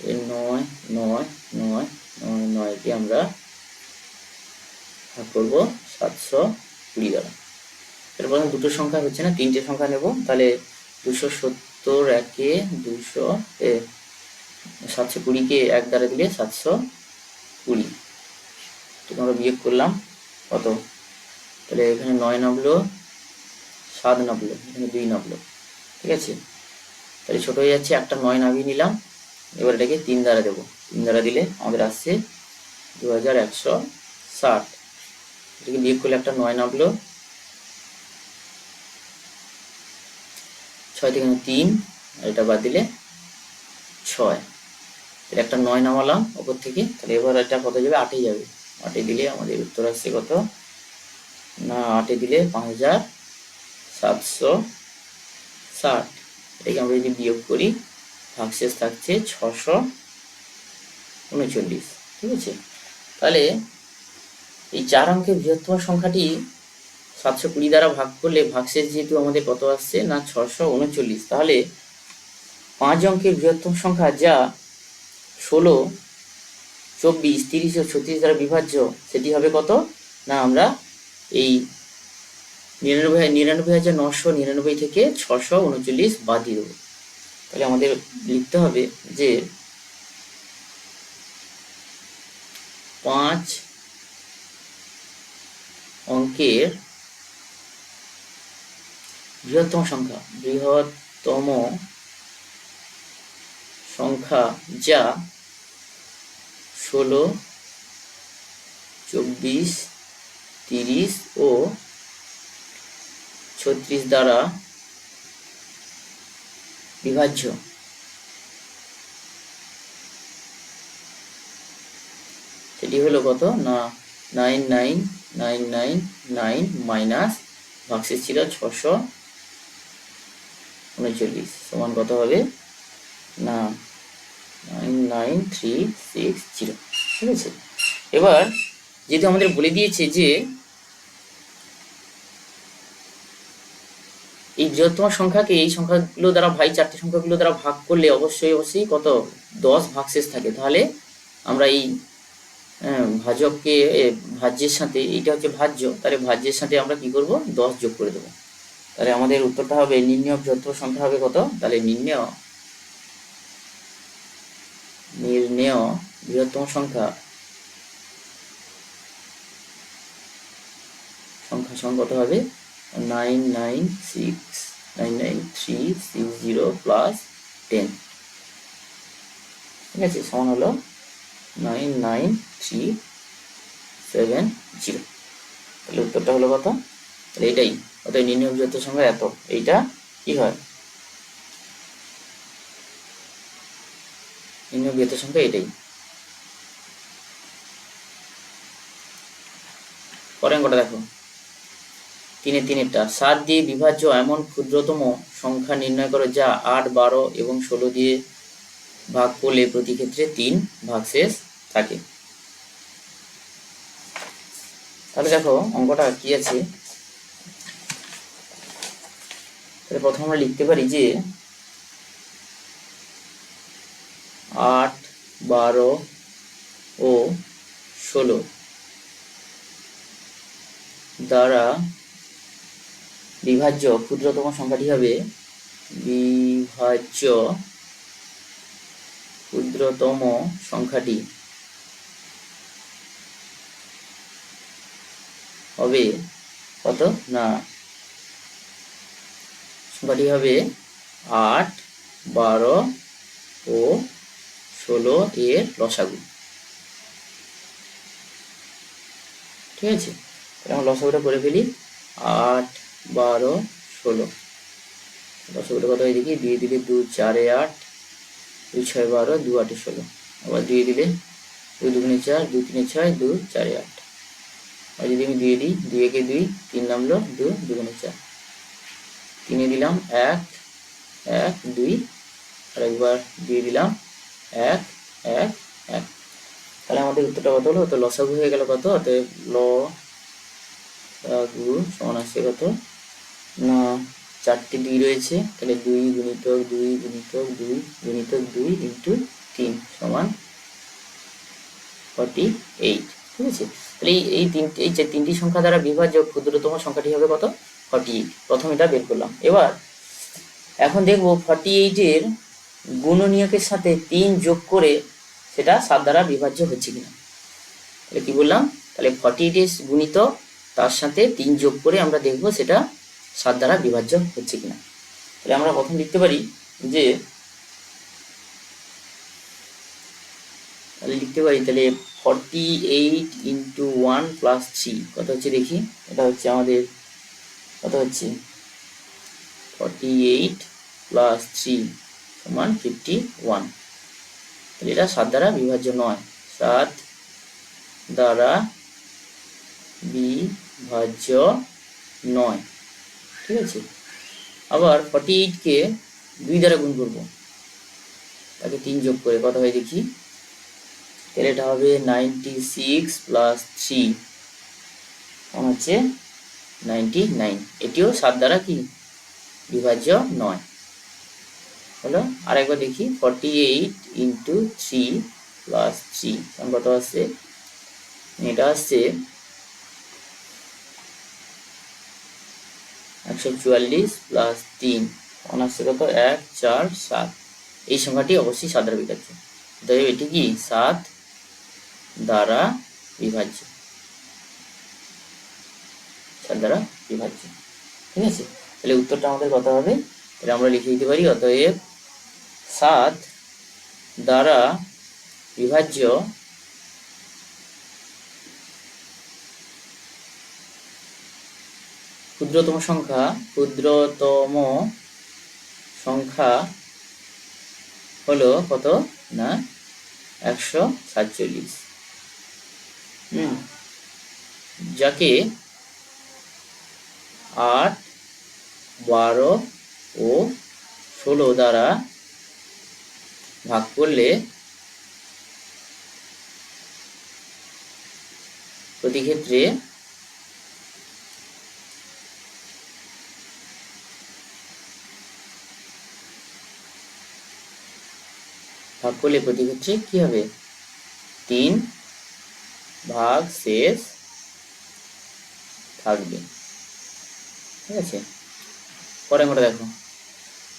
9 9 9 9 9 কে আমরা ভাগ করবো 720 দ্বারা। এর প্রথম দুটো সংখ্যা হচ্ছে না, 3টে সংখ্যা নেব। তাহলে 270 একে 200 720 কে 1 দ্বারা দিলে 720, আমরা বিয়োগ করলাম কত, তাহলে এখানে 9 নামলো, 7 নামলো, এখানে 2 নামলো, ঠিক আছে। তাহলে ছোট হয়ে যাচ্ছে, একটা 9 নামিয়ে নিলাম। এবার এটাকে 3 দ্বারা দেবো, 3 দ্বারা দিলে আমাদের আসছে 2160। এটাকে বিয়োগ করলে একটা 9 নামলো, 6 থেকে 3, আর এটা বাদ দিলে 6, তাহলে একটা 9 নামালাম ওপর থেকে। তাহলে এবার এটা কত যাবে, 8-এ যাবে। 8-এ দিলে আমাদের উত্তর আসছে কত না, 8-এ দিলে 5760। এটাকে আমরা যদি বিয়োগ করি, ভাগশেষ থাকছে 639, ঠিক আছে। তাহলে এই 4 অঙ্কের বৃহত্তম সংখ্যাটি 720 দ্বারা ভাগ করলে ভাগশেষ যেহেতু আমাদের কত আসছে না 639, তাহলে 5 অঙ্কের বৃহত্তম সংখ্যা যা 16, 24, 30 ও 36 দ্বারা বিভাজ্য, সেটি হবে কত না, আমরা এই 99,999 থেকে 639 বাদ দিয়ে দেবো। তাহলে আমাদের লিখতে হবে যে 5 অঙ্কের বৃহত্তম সংখ্যা যা 16, 24, 30 ও 36 দ্বারা বিভাজ্য, সেটি হলো কত না 99999 মাইনাস ভাগশেষ ছিল 639, সমান কত হবে না 99360, ঠিক আছে। এবার যেহেতু আমাদের বলে দিয়েছে যে এই বৃহত্তম সংখ্যাকে এই সংখ্যাগুলো দ্বারা 4টে সংখ্যাগুলো দ্বারা ভাগ করলে অবশ্যই কত 10 ভাগশেষ থাকে। তাহলে আমরা এই ভাজককে ভাজ্যের সাথে, এইটা হচ্ছে ভাজ্য, তাহলে ভাজ্যের সাথে আমরা কি করব 10 যোগ করে দেবো। তাহলে আমাদের উত্তরটা হবে, নির্ণেয় বৃহত্তম সংখ্যা হবে কত, তাহলে নির্ণেয় বৃহত্তম সংখ্যা সমান কত হবে 99360 প্লাস 10, ঠিক আছে, সমান হলো 99370। তাহলে উত্তরটা হলো কত, তাহলে এটাই অতএব নির্ণেয় বৃহত্তম সংখ্যা এত, এইটা কি হয় নির্ণেয় বৃহত্তম সংখ্যা এটাই। পরের অঙ্কটা দেখো, 3-3 7 দিয়ে বিভাজ্য এমন ক্ষুদ্রতম সংখ্যা নির্ণয় করো যা 8, 12 এবং 16 দিয়ে ভাগ করলে প্রতি ক্ষেত্রে 3 ভাগশেষ থাকে। তাহলে দেখো অঙ্কটা কি আছে, তাহলে প্রথমে আমরা লিখতে পারি যে 8, 12 ও 16 দ্বারা বিভাজ্য ক্ষুদ্রতম সংখ্যাটি হবে হবে কত না, সংখ্যাটি হবে 8, 12 ও 16 এর লসাগু, ঠিক আছে। আমরা লসাগুটা করে ফেলি, 8, 12, 16, লসাগুটা কত হয় দেখি, 2 দিলে 2 4 8, 2 6 12, 2 8 16, আবার 2 দিলে 2 2 4, 2 3 6, 2 4 8, আর যদি আমি 2 দিই, 2 একে 2, 3 নামলো, 2 2 4, 3 দিলাম 1 1 2, আর একবার 2 দিলাম 1 1 1। তাহলে আমাদের উত্তরটা কত হলো? তো লসাগু হয়ে গেল কত? অতএব লসাগু সমান আসছে কত না 4টি 2 রয়েছে, তাহলে 2 গুণিতক 2 গুণিতক 2 গুণিতক 2 ইন্টু 3 সমান 48। ঠিক আছে, তাহলে এই যে তিনটি সংখ্যা দ্বারা বিভাজ্য ক্ষুদ্রতম সংখ্যাটি হবে কত? 48। প্রথম এটা বের করলাম। এবার এখন দেখব 48 এর গুণনীয়কের সাথে 3 যোগ করে সেটা 7 দ্বারা বিভাজ্য হচ্ছে কিনা। তাহলে কি বললাম? তাহলে 48 এর গুণিতক তার সাথে 3 যোগ করে আমরা দেখব সেটা 7 দ্বারা বিভাজ্য হচ্ছে কিনা। তাহলে আমরা প্রথম লিখতে পারি যে তাহলে 48 ইন্টু 1 প্লাস 3 কত হচ্ছে দেখি। এটা হচ্ছে আমাদের কত হচ্ছে 48 প্লাস 3 সমান 51। তাহলে এটা 7 দ্বারা বিভাজ্য নয়, 7 দ্বারা বিভাজ্য নয়। ঠিক আছে, আবার 48 কে 2 দ্বারা গুণ করব, তাকে 3 যোগ করে কত হয় দেখি। তাহলে এটা হবে 96 প্লাস 3 হচ্ছে 99। এটিও 7 দ্বারা কি বিভাজ্য নয়। হলো, আরেকবার দেখি 48 ইন্টু 3 প্লাস 3 কত আসছে? এটা আসছে 144 প্লাস 3 আসছে কত 1 4 7। এই সংখ্যাটি অবশ্যই 7 দ্বারা বিভাজ্য, তাই এটি কি 7 দ্বারা বিভাজ্য, 7 দ্বারা বিভাজ্য। ঠিক আছে, তাহলে উত্তরটা আমাদের কত হবে? তাহলে আমরা লিখে দিতে পারি অতএব 7 দ্বারা বিভাজ্য ক্ষুদ্রতম সংখ্যা হলো কত না 147, যাকে 8, 12 ও 16 দ্বারা ভাগ করলে প্রতি ক্ষেত্রে কি হবে? 3 ভাগ শেষ থাকবে। ঠিক আছে, পরে আমরা দেখো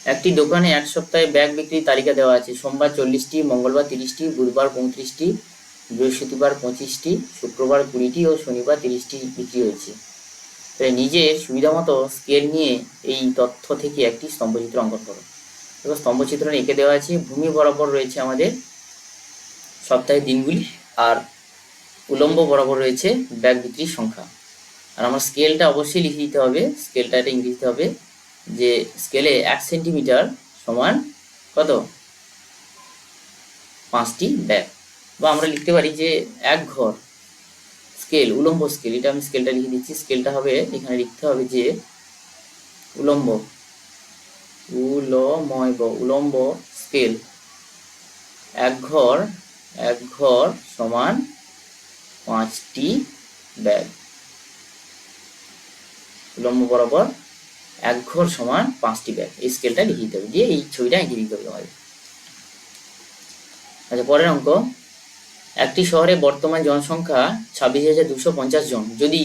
একটি দোকানে এক সপ্তাহে ব্যাগ বিক্রির তালিকা দেওয়া আছে। সোমবার 40টি, মঙ্গলবার 30টি, বুধবার 35টি, বৃহস্পতিবার 25টি, শুক্রবার 20টি ও শনিবার 30টি বিক্রি হয়েছে। তাই নিজের সুবিধা মতো স্কেল নিয়ে এই তথ্য থেকে একটি স্তম্ভচিত্র অঙ্কন করো। এবার স্তম্ভচিত্র এঁকে দেওয়া আছে, ভূমি বরাবর রয়েছে আমাদের সপ্তাহের দিনগুলি, আর উলম্ব বরাবর রয়েছে ব্যাগ বিক্রির সংখ্যা। আর আমার স্কেলটা অবশ্যই লিখে দিতে হবে, স্কেলটা এটা ইংরেজিতে হবে যে স্কেলে 1 সেন্টিমিটার সমান কত 5টি ব্যাগ। বা আমরা লিখতে পারি যে এক ঘর স্কেল, উলম্ব স্কেল, এটা আমি স্কেলটা লিখে দিচ্ছি। স্কেলটা হবে এখানে লিখতে হবে যে উলম্ব স্কেল এক ঘর সমান 5টি ব্যাগ। উলম্ব বরাবর এক ঘর সমান 5টি ব্যাগ, এই স্কেলটা লিখে দিতে হবে, দিয়ে এই ছবিটা এঁকে দিতে হবে আমাদের। আচ্ছা, পরের অঙ্ক, একটি শহরে বর্তমান জনসংখ্যা 26,250 জন। যদি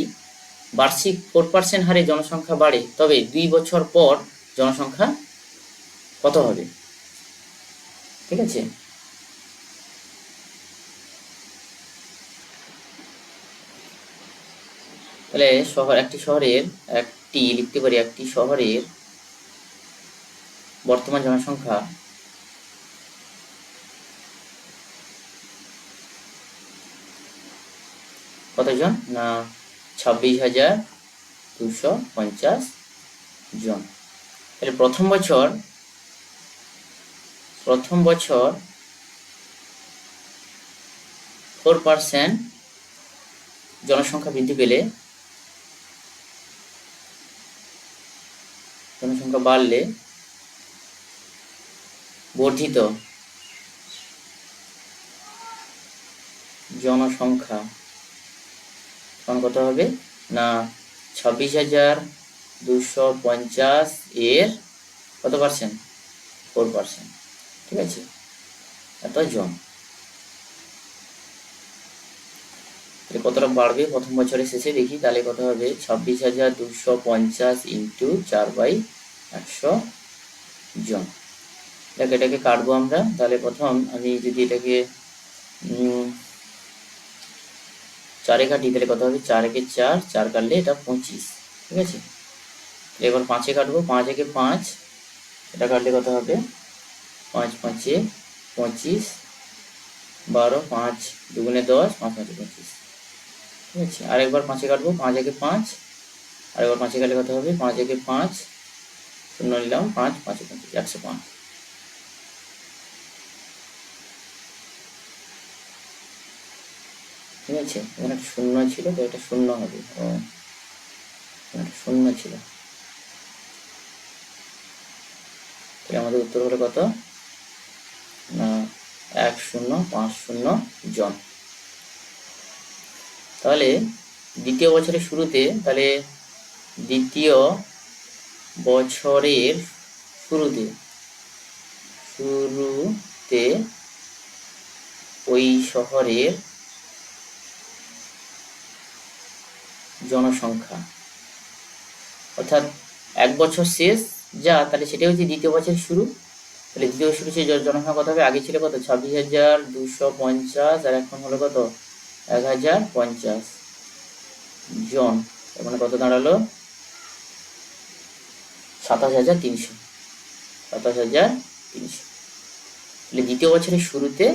বার্ষিক 4% হারে জনসংখ্যা বাড়ে তবে 2 বছর পর জনসংখ্যা কত হবে? ঠিক আছে, তাহলে লিখতে পারি একটি শহরের বর্তমান জনসংখ্যা কতজন না 26,250 জন। তাহলে প্রথম বছর 4% জনসংখ্যা বৃদ্ধি পেলে, জনসংখ্যা বাড়লে বর্ধিত জনসংখ্যা তখন কত হবে না 26,250 এর কত পার্সেন্ট 4%, ঠিক আছে, এত জন। কতটা বাড়বে প্রথম বছরের শেষে দেখি, তাহলে কত হবে 26,250 ইন্টু 4/100 জন। দেখ এটাকে কাটবো আমরা, তাহলে প্রথম আমি যদি এটাকে 4 কাটি তাহলে কত হবে 4 একে 4, 4 কাটলে এটা 25, ঠিক আছে। এবার 5 কাটবো, 5 একে 5, এটা কাটলে কত হবে 5 5 25, 12, 5 দুগুণে 10, 5 5 25, ঠিক আছে। আরেকবার 5 কাটবো, 5 একে 5, আরেকবার 5 কাটলে কত হবে 5 একে 5, শূন্য নিলাম, 5 5 25, 105, ঠিক আছে। এখানে একটা শূন্য ছিল তো এটা শূন্য হবে, ও একটা শূন্য ছিল, তাহলে আমাদের উত্তর হলো কত না 1050 জন। তাহলে দ্বিতীয় বছরের শুরুতে, তাহলে দ্বিতীয় বছরের শুরুতে ওই শহরের জনসংখ্যা, অর্থাৎ এক বছর শেষ যা, তাহলে সেটা হচ্ছে দ্বিতীয় বছরের শুরু। তাহলে দ্বিতীয় শুরু সে জনসংখ্যা কত হবে, আগে ছিল কত 26,250 আর এখন হলো কত 1,050 জন, মানে কত দাঁড়ালো 27,300, 27,300। তাহলে দ্বিতীয় বছরের শুরুতে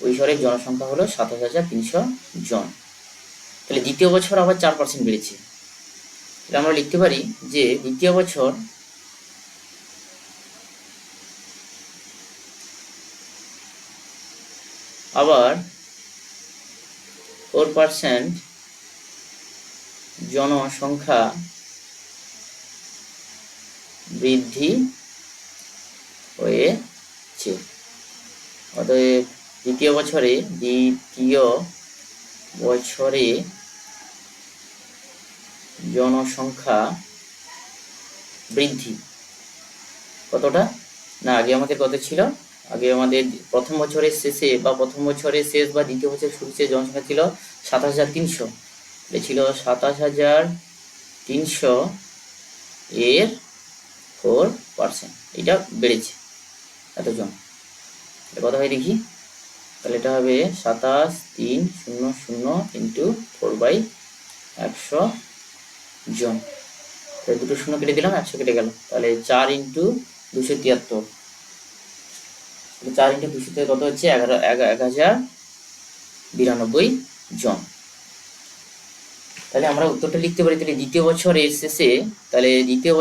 ওই শহরের জনসংখ্যা হলো 27,300 জন। তাহলে দ্বিতীয় বছর আবার 4% বেড়েছে, তাহলে আমরা লিখতে পারি যে দ্বিতীয় বছর আবার 4% জনসংখ্যা বৃদ্ধি হয়েছে। অতএব দ্বিতীয় বছরে জনসংখ্যা বৃদ্ধি কতটা না, আগে আমাদের কত ছিল, আগে আমাদের প্রথম বছরের শেষে বা প্রথম বছরের শেষ বা দ্বিতীয় বছরের শুরুতে জনসংখ্যা ছিল 27,300, ছিল 27,300 এর 4%, এটা বেড়েছে এতজন। কত হয় দেখি, তাহলে এটা হবে 27,300 ইন্টু 4/100 জন। তাহলে দুটো শূন্য কেটে দিলাম, 100 কেটে গেল, তাহলে 4 ইন্টু 273, 4 ইন্টু 200 কত হচ্ছে 1,092 জন। তাহলে আমরা উত্তরটা লিখতে পারি, তাহলে দ্বিতীয় বছরের শেষে, তাহলে দ্বিতীয়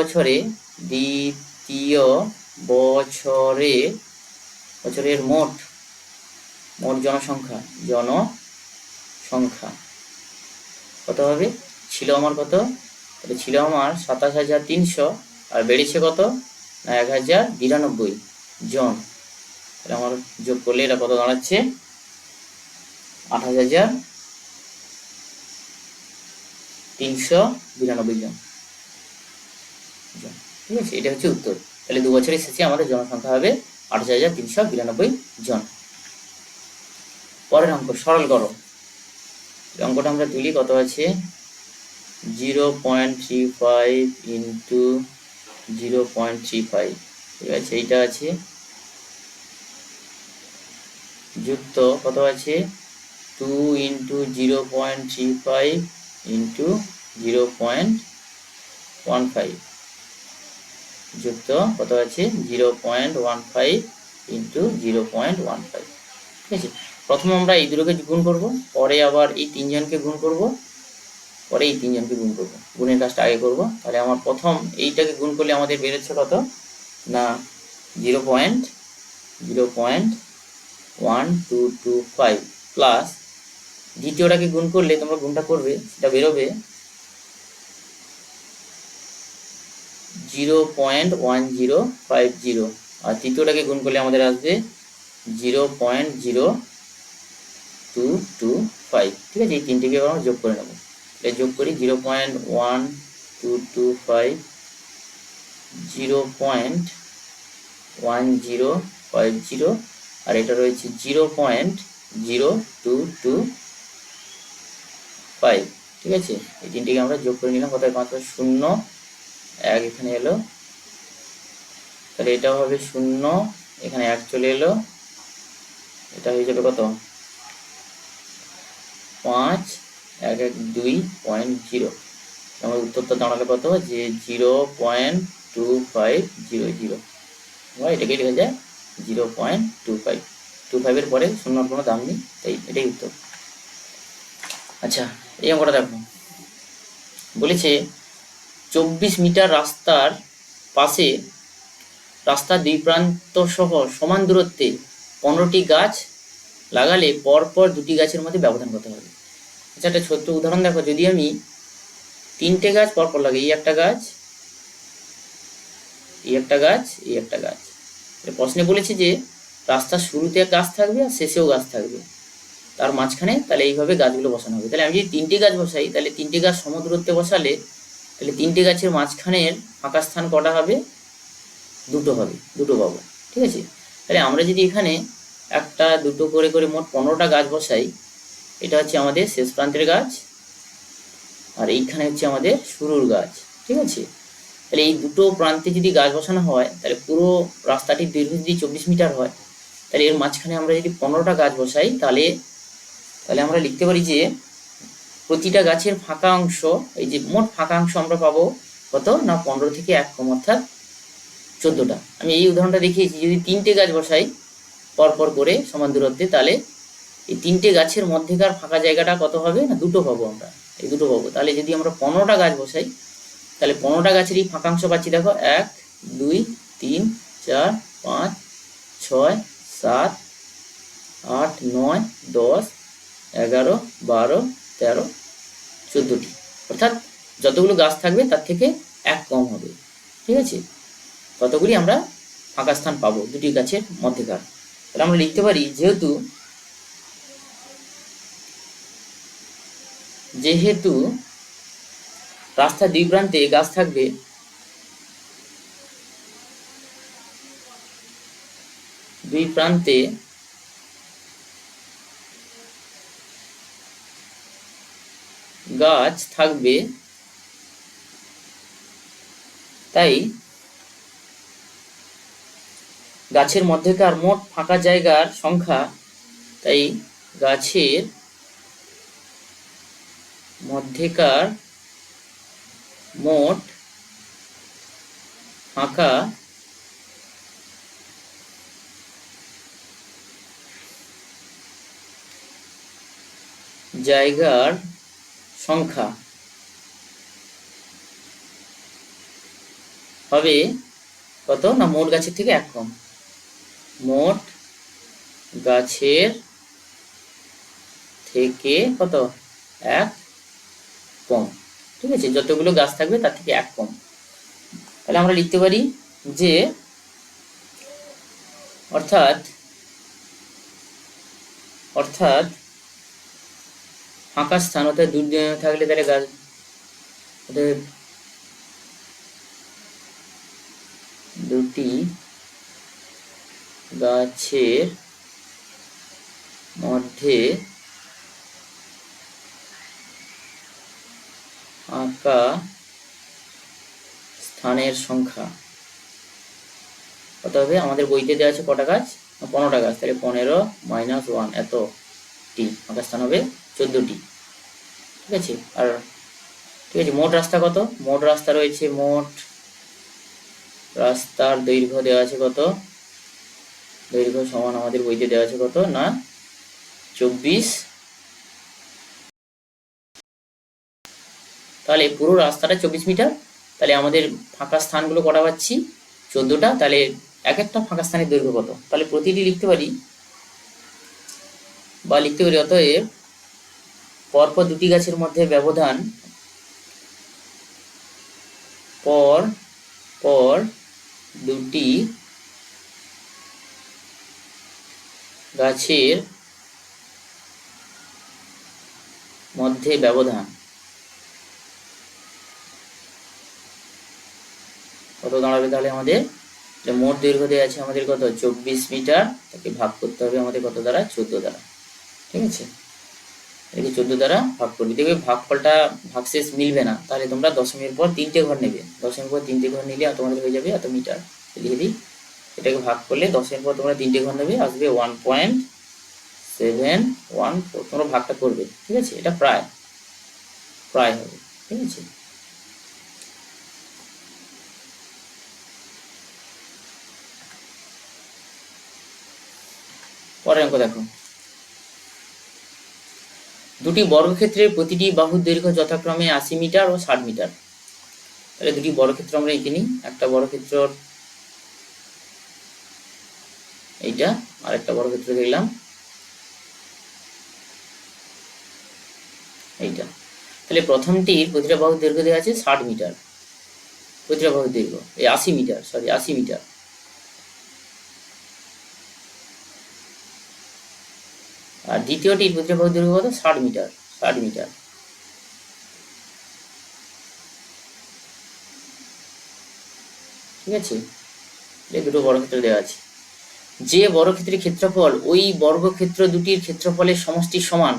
বছরের মোট জনসংখ্যা কত হবে, ছিল আমার কত, তাহলে ছিল আমার 27,300 আর বেড়েছে কত না 1,092 জন। তাহলে আমার যোগ করলে এটা কত দাঁড়াচ্ছে 28,392 জন, ঠিক আছে। এটা হচ্ছে উত্তর। তাহলে 2 বছরের শেষে আমাদের জনসংখ্যা হবে 28,392 জন। পরের অঙ্ক সরল করো, অঙ্কটা আমরা তুলি, কত আছে 0.35 ইন্টু 0.35, ঠিক আছে, এইটা আছে, যুক্ত কত আছে 2 ইন্টু 0.35 ইন্টু 0.15, যুক্ত কত আছে 0.15 ইন্টু 0.15, ঠিক আছে। প্রথমে আমরা এই দুটোকে গুণ করব, পরে আবার এই তিনজনকে গুণ করব, পরে এই তিনজনকে গুণ করব, গুণের কাজটা আগে করব। তাহলে আমার প্রথম এইটাকে গুণ করলে আমাদের বেরোচ্ছে কত না 0.1225 প্লাস দ্বিতীয়টাকে গুণ করলে তোমরা গুণটা করবে, সেটা বেরোবে 0.1050, আর তৃতীয়টাকে গুণ করলে আমাদের আসবে 0.035, 2 2 5, ঠিক আছে। এই তিনটিকে আমরা যোগ করে নেব। তাহলে যোগ করি 0.1225, 0.1050, আর এটা রয়েছে 0.0225, ঠিক আছে। এই তিনটিকে আমরা যোগ করে নিলাম। কত? 5 0 1 এখানে এলো, তাহলে এটা হবে 0, এখানে 1 চলে এলো, এটা হয়ে যাবে কত? 5 1 1 2.0। আমার উত্তরটা দাঁড়ালো কত? যে 0.2500, এটাকে লেখা যায় 0.25। 25-এর পরে শূন্যর কোনো দাম নেই, তাই এটাই উত্তর। আচ্ছা, এই অঙ্কটা দেখো, বলেছে 24 মিটার রাস্তার পাশে রাস্তার দুই প্রান্ত সহ সমান দূরত্বে 15টি গাছ লাগালে পরপর 2টি গাছের মধ্যে ব্যবধান কত হবে? আচ্ছা, একটা ছোট্ট উদাহরণ দেখো, যদি আমি 3টে গাছ পরপর লাগাই, এই একটা গাছ, এই একটা গাছ, এই একটা গাছ, প্রশ্নে বলেছে যে রাস্তার শুরুতে গাছ থাকবে আর শেষেও গাছ থাকবে, তার মাঝখানে তাহলে এইভাবে গাছগুলো বসানো হবে। তাহলে আমি যদি 3টে গাছ বসাই, তাহলে 3টে গাছ সমদূরত্বে বসালে তাহলে 3টে গাছের মাঝখানের ফাঁকা স্থান কটা হবে? 2টো হবে, 2টো পাবো, ঠিক আছে। তাহলে আমরা যদি এখানে 1টা 2টো করে করে মোট 15টা গাছ বসাই, এটা হচ্ছে আমাদের শেষ প্রান্তের গাছ, আর এইখানে হচ্ছে আমাদের শুরুর গাছ, ঠিক আছে। তাহলে এই দুটো প্রান্তে যদি গাছ বসানো হয়, তাহলে পুরো রাস্তাটির দৈর্ঘ্য যদি 24 মিটার হয়, তাহলে এর মাঝখানে আমরা যদি 15টা গাছ বসাই, তাহলে আমরা লিখতে পারি যে প্রতিটা গাছের ফাঁকা অংশ, এই যে মোট ফাঁকা অংশ আমরা পাবো কত না 15 থেকে 1 কম, অর্থাৎ 14টা। আমি এই উদাহরণটা দেখিয়েছি, যদি 3টে গাছ বসাই পরপর করে সমান দূরত্বে, তাহলে এই 3টে গাছের মধ্যেকার ফাঁকা জায়গাটা কত হবে না 2টো পাবো, আমরা এই 2টো পাবো। তাহলে যদি আমরা 15টা গাছ বসাই, তাহলে 15টা গাছেরই ফাঁকাংশ পাচ্ছি, দেখো 1 2 3 4 5 6 7 8 9 10 11 12 13 14টি, অর্থাৎ যতগুলো গাছ থাকবে তার থেকে 1 কম হবে, ঠিক আছে। ততগুলি আমরা ফাঁকা স্থান পাবো 2টি গাছের মধ্যেকার। তাহলে আমরা লিখতে পারি যেহেতু রাস্তার দুই প্রান্তে গাছ থাকবে, দুই প্রান্তে গাছ থাকবে, তাই গাছের মধ্যেকার মোট ফাঁকা জায়গার সংখ্যা, তাই গাছের মধ্যেকার মোট ফাঁকা জায়গার সংখ্যা হবে কত না মোট গাছের থেকে 1 কম, মোট গাছের থেকে কত 1 কম, ঠিক আছে। যতগুলো গাছ থাকবে তার থেকে 1 কম। তাহলে আমরা লিখতে পারি যে অর্থাৎ ফাঁকা স্থান, অর্থাৎ দূর থাকলে তাহলে গাছ, দুটি গাছের মধ্যে ফাঁকা স্থানের সংখ্যা কত হবে? আমাদের বইতে দেওয়া আছে কটা গাছ? 15টা গাছ, তাহলে 15 - 1 এতটি ফাঁকা স্থান হবে 14টি, ঠিক আছে। আর ঠিক আছে, মোট রাস্তা কত? মোট রাস্তা রয়েছে, মোট রাস্তার দৈর্ঘ্য দেওয়া আছে কত? দৈর্ঘ্য সমান আমাদের বইতে দেওয়া আছে কত না 24। তাহলে পুরো রাস্তাটা 24 মিটার, তাহলে আমাদের ফাঁকা স্থানগুলো কটা পাচ্ছি? 14টা। তাহলে এক একটা ফাঁকা স্থানের দৈর্ঘ্য কত? তাহলে প্রতিটি লিখতে পারি অতএব পরপর 2টি গাছের মধ্যে ব্যবধান, পর 2টি গাছের মধ্যে ব্যবধান কত দাঁড়াবে? তাহলে আমাদের মোট দৈর্ঘ্য দেওয়া আছে আমাদের কত 24 মিটার, তাকে ভাগ করতে হবে আমাদের কত দ্বারা 14 দ্বারা। ঠিক আছে, এটাকে 14 দ্বারা ভাগ করবে, দেখবে ভাগফলটা ভাগশেষ মিলবে না, তাহলে তোমরা দশমিকের পর 3টে ঘর নেবে, দশমিকের পর 3টে ঘর নিলে তোমাদের হয়ে যাবে এত মিটার। লিখে দিই, এটাকে ভাগ করলে দশমিকের পর তোমরা 3টে ঘর নেবে, আসবে 1.714। তোমরা ভাগটা করবে, ঠিক আছে, এটা প্রায় হবে, ঠিক আছে। পরের অঙ্ক দেখো, দুটি বর্গক্ষেত্রের প্রতিটি বাহুর দৈর্ঘ্য যথাক্রমে 80 মিটার ও 60 মিটার। তাহলে দুটি বর্গক্ষেত্র আমরা এঁকে নিই, একটা বর্গক্ষেত্র এইটা, আর একটা বর্গক্ষেত্র দেখলাম এইটা। তাহলে প্রথমটির প্রতিটা বাহুর দৈর্ঘ্য দেওয়া আছে 60 মিটার, প্রতিটা বাহুর দৈর্ঘ্য এই 80 মিটার, সরি 80 মিটার। আর দ্বিতীয়টির প্রতিটা বাহুর দৈর্ঘ্য কত? 60 মিটার, 60 মিটার। ঠিক আছে, এই দুটো বর্গক্ষেত্র দেওয়া আছে। যে বর্গক্ষেত্রের ক্ষেত্রফল ওই বর্গক্ষেত্র দুটির ক্ষেত্রফলের সমষ্টির সমান,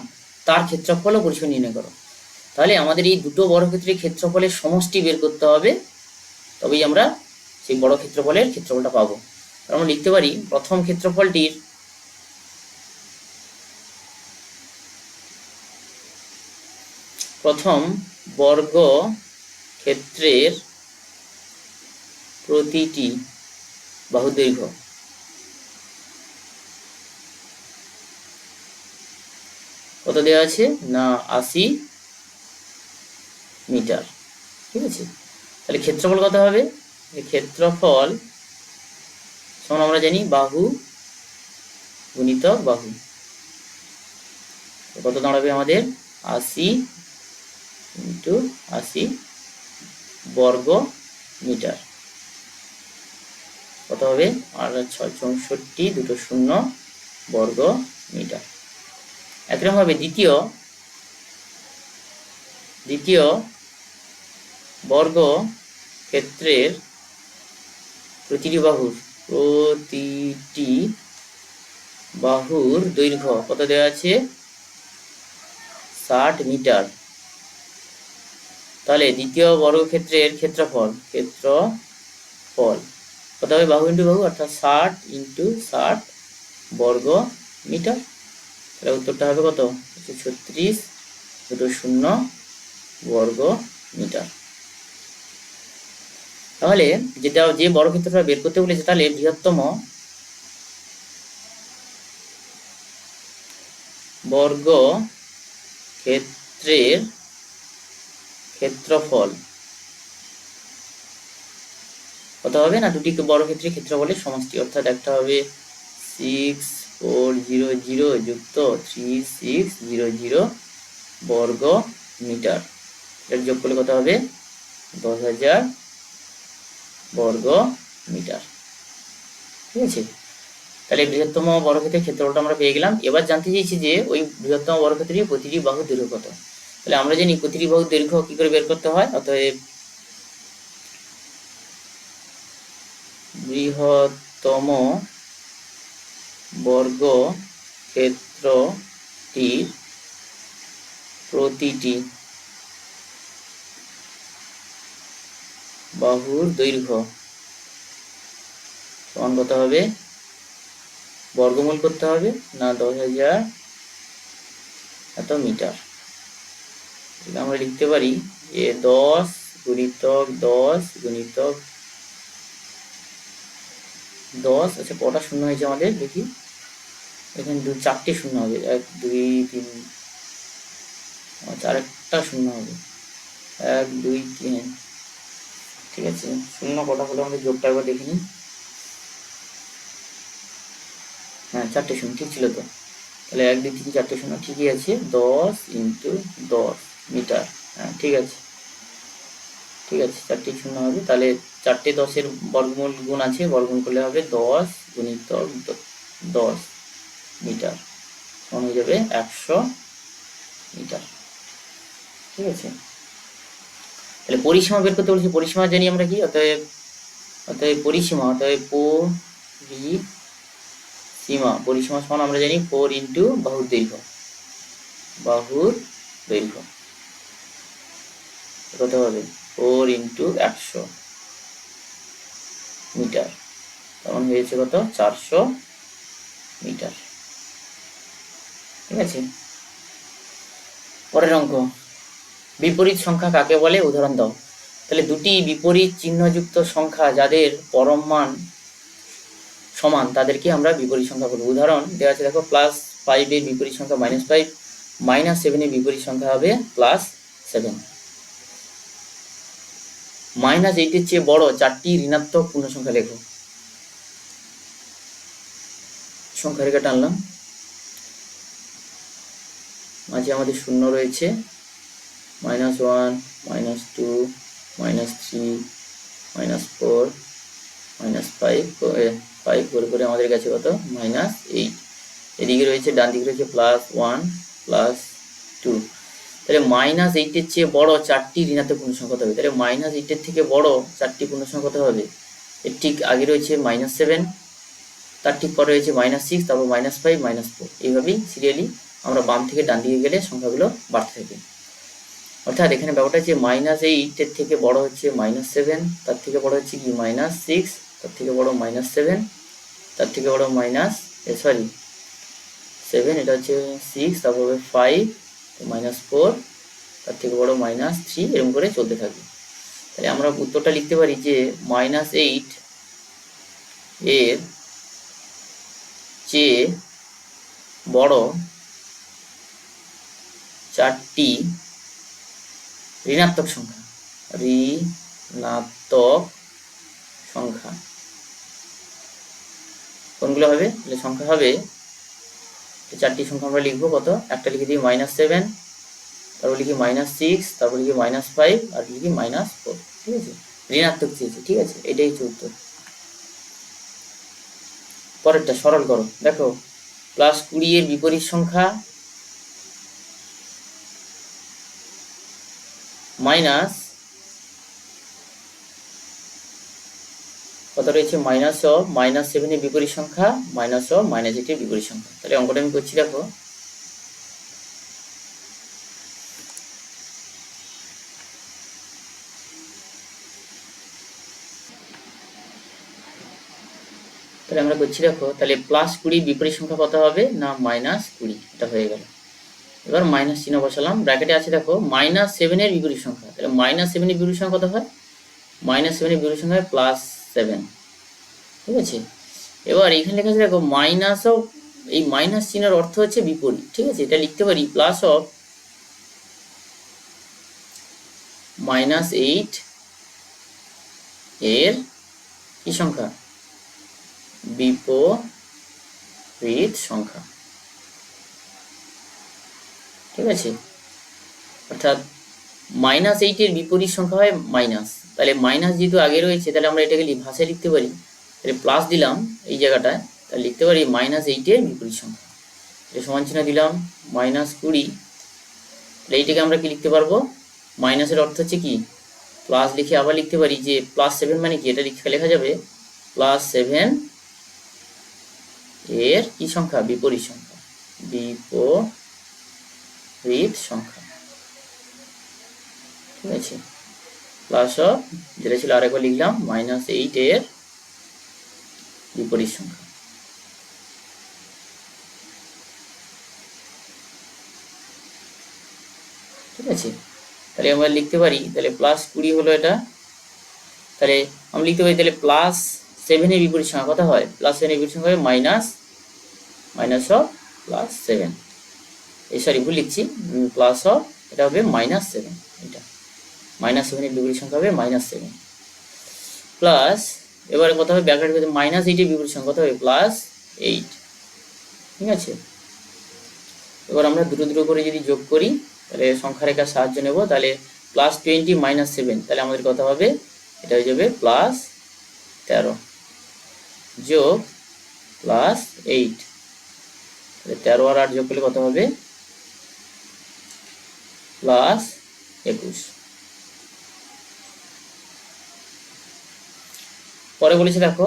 তার ক্ষেত্রফলও পরিসীমা নির্ণয় করো। তাহলে আমাদের এই দুটো বর্গক্ষেত্রের ক্ষেত্রফলের সমষ্টি বের করতে হবে, তবেই আমরা সেই বড় ক্ষেত্রফলের ক্ষেত্রফলটা পাবো। আমরা লিখতে পারি প্রথম ক্ষেত্রফলটির প্রথম বর্গক্ষেত্রের প্রতিটি বাহু দৈর্ঘ্য কত দেওয়া আছে না 80 মিটার। ঠিক আছে, তাহলে ক্ষেত্রফল কত হবে? ক্ষেত্রফল সমান আমরা জানি বাহু গুণিতক বাহু, কত দাঁড়াবে আমাদের 80 ইন্টু 80 বর্গ মিটার, কত হবে? আর 664 দুটো শূন্য বর্গ মিটার। একরকম ভাবে দ্বিতীয় বর্গ ক্ষেত্রের প্রতিটি বাহুর দৈর্ঘ্য কত দেওয়া আছে? 60 মিটার। তাহলে দ্বিতীয় বর্গক্ষেত্রের ক্ষেত্রফল কত হবে? বাহু ইন্টু বাহু, অর্থাৎ 60 ইন্টু 60 বর্গ মিটার। তাহলে উত্তরটা হবে কত? 36 দুটো শূন্য বর্গ মিটার। তাহলে যে বর্গক্ষেত্রটা বের করতে বলেছে, তাহলে বৃহত্তম বর্গক্ষেত্রের ক্ষেত্রফল কত হবে না দুটি বর্গক্ষেত্রের ক্ষেত্রফলের সমষ্টি, অর্থাৎ একটা হবে 6400 যুক্ত 3600 বর্গ মিটার, এর যোগ করলে কত হবে? 10,000 বর্গ মিটার। ঠিক আছে, তাহলে বৃহত্তম বর্গক্ষেত্রের ক্ষেত্রফলটা আমরা পেয়ে গেলাম। এবার জানতে চাইছি যে ওই বৃহত্তম বর্গক্ষেত্রের প্রতিটি বাহুর দৈর্ঘ্য কত। তাহলে আমরা জানি প্রতিটি বাহুর দৈর্ঘ্য কি করে বের করতে হয়, অতএব বৃহত্তম বর্গক্ষেত্রটির প্রতিটি বাহুর দৈর্ঘ্য সমান কত হবে? বর্গমূল করতে হবে না 10,000 এত মিটার। আমরা লিখতে পারি যে 10 গুণিতক 10 গুণিতক 10, আচ্ছা কটা শূন্য হয়েছে আমাদের দেখি, এখানে 4টে শূন্য হবে, 1 2 3, আচ্ছা আরেকটা শূন্য হবে, 1 2 3। ঠিক আছে, শূন্য কটা হলো আমাদের যোগটা একবার দেখে নিই। হ্যাঁ 4টে শূন্য ঠিক ছিল তো, তাহলে 1 2 3 4টে শূন্য ঠিকই আছে, 10 ইন্টু 10 মিটার। হ্যাঁ ঠিক আছে, 4টে শূন্য হবে, তাহলে 4টে 10-এর বর্গমূল গুণ আছে, বর্গমূল করলে হবে 10 গুণিতক 10 মিটার, সমান হয়ে যাবে 100 মিটার। ঠিক আছে। তাহলে পরিসীমা বের করতে বলছি, পরিসীমা জানি আমরা কি, অতএব পরিসীমা, অতএব পরিসীমা সমান আমরা জানি 4 ইন্টু বাহুর দৈর্ঘ্য, কত হবে 4 ইন্টু 100 মিটার, তখন হয়েছে কত 400 মিটার। ঠিক আছে। পরের অঙ্ক, বিপরীত সংখ্যা কাকে বলে, উদাহরণ দাও। তাহলে দুটি বিপরীত চিহ্নযুক্ত সংখ্যা যাদের পরম মান সমান তাদেরকে আমরা বিপরীত সংখ্যা বলবো। উদাহরণ দেওয়া আছে দেখো, +5 এর বিপরীত সংখ্যা -5, -7 এর বিপরীত সংখ্যা হবে +7। -8 এর চেয়ে বড় 4টি ঋণাত্মক পূর্ণ সংখ্যা লেখো। সংখ্যা রেখা টানলাম, মাঝে আমাদের শূন্য রয়েছে, -1, -2, -3, -4, -5 করে আমাদের কাছে কত -8। এদিকে রয়েছে, ডান দিকে রয়েছে +1, +2। তাহলে -8 এর চেয়ে বড় 4টি ঋণাত্মক পূর্ণ সংখ্যা হবে। তাহলে -8 এর থেকে বড় 4টি পূর্ণ সংখ্যা কত হবে, এর ঠিক আগে রয়েছে -7, তার ঠিক পরে রয়েছে -6, তারপর -5, -4। এইভাবেই সিরিয়ালি আমরা বাম থেকে ডান দিকে গেলে সংখ্যাগুলো বাড়তে থাকে। অর্থাৎ এখানে ব্যাপারটা হচ্ছে -8 এর থেকে বড় হচ্ছে -7, তার থেকে বড় হচ্ছে কি -6, তার থেকে বড় -7, তার থেকে বড় -7, এটা হচ্ছে 6, তারপর 5, -4, তার থেকে বড় -3, এরকম করে চলতে থাকবে। তাহলে আমরা উত্তরটা লিখতে পারি যে -8 এর চেয়ে বড় 4টি ঋণাত্মক সংখ্যা কোনগুলো হবে, তাহলে সংখ্যা হবে 4টি সংখ্যা আমরা লিখবো কত, একটা লিখে দিই -7, তারপর লিখি -6, তারপর লিখি -5, আর লিখি -4। ঠিক আছে, ঋণাত্মক চেয়েছে। ঠিক আছে, এটাই হচ্ছে উত্তর। পরেরটা সরল করো, দেখো +20 এর বিপরীত সংখ্যা কত রয়েছে -7 এর বিপরীত সংখ্যা -8 এর বিপরীত সংখ্যা। তাহলে অঙ্কটা আমি করছি, দেখো তাহলে আমরা করছি, দেখো তাহলে +20 বিপরীত সংখ্যা কত হবে না -20, এটা হয়ে গেল। এবার মাইনাস চিহ্ন বসালাম, ব্র্যাকেটে আছে দেখো -7 এর বিপরীত সংখ্যা। তাহলে -7 এর বিপরীত সংখ্যা কত হয়, -7 এর বিপরীত সংখ্যা হয় +7। ঠিক আছে, এবার এখানে লেখা আছে দেখো মাইনাস অফ, এই মাইনাস চিহ্নের অর্থ হচ্ছে বিপরীত। ঠিক আছে, এটা লিখতে পারি প্লাস অফ -8 এর কি সংখ্যা, বিপরীত সংখ্যা। ঠিক আছে, অর্থাৎ -8 এর বিপরীত সংখ্যা হয় মাইনাস। তাহলে মাইনাস যেহেতু আগে রয়েছে, তাহলে আমরা এটাকে ভাষায় লিখতে পারি, তাহলে প্লাস দিলাম এই জায়গাটায়, তাহলে লিখতে পারি -8 এর বিপরীত সংখ্যা। এটা সমান চিহ্ন দিলাম -20, তাহলে এইটাকে আমরা কি লিখতে পারবো, মাইনাসের অর্থ হচ্ছে কি প্লাস, লিখে আবার লিখতে পারি যে +7 মানে কি, এটা লেখা যাবে +7 এর কি সংখ্যা, বিপরীত সংখ্যা, বিপরীত সংখ্যা। ঠিক আছে, প্লাস অফ, যেটা ছিল আরেকবার লিখলাম -8 এর বিপরীত সংখ্যা। ঠিক আছে, তাহলে আমরা লিখতে পারি, তাহলে +20 হলো এটা, তাহলে আমরা লিখতে পারি তাহলে +7 এর বিপরীত সংখ্যা কত হয়, +7 এর বিপরীত সংখ্যা হয় -7, এই সরি ভুল লিখছি, প্লাস অফ, এটা হবে -7, এটা -7 এর বিপরীত সংখ্যা হবে -7 প্লাস, এবারে কত হবে ব্র্যাকেট ভিতরে -8 এর বিপরীত সংখ্যা কত হবে +8। ঠিক আছে, এবার আমরা দুটো করে যদি যোগ করি, তাহলে সংখ্যা রেখার সাহায্য নেব, তাহলে +20 -7, তাহলে আমাদের কত হবে, এটা হয়ে যাবে +13 যোগ +8, তাহলে 13 আর 8 যোগ করলে কত হবে +14। 21। পরে বলেছে দেখো,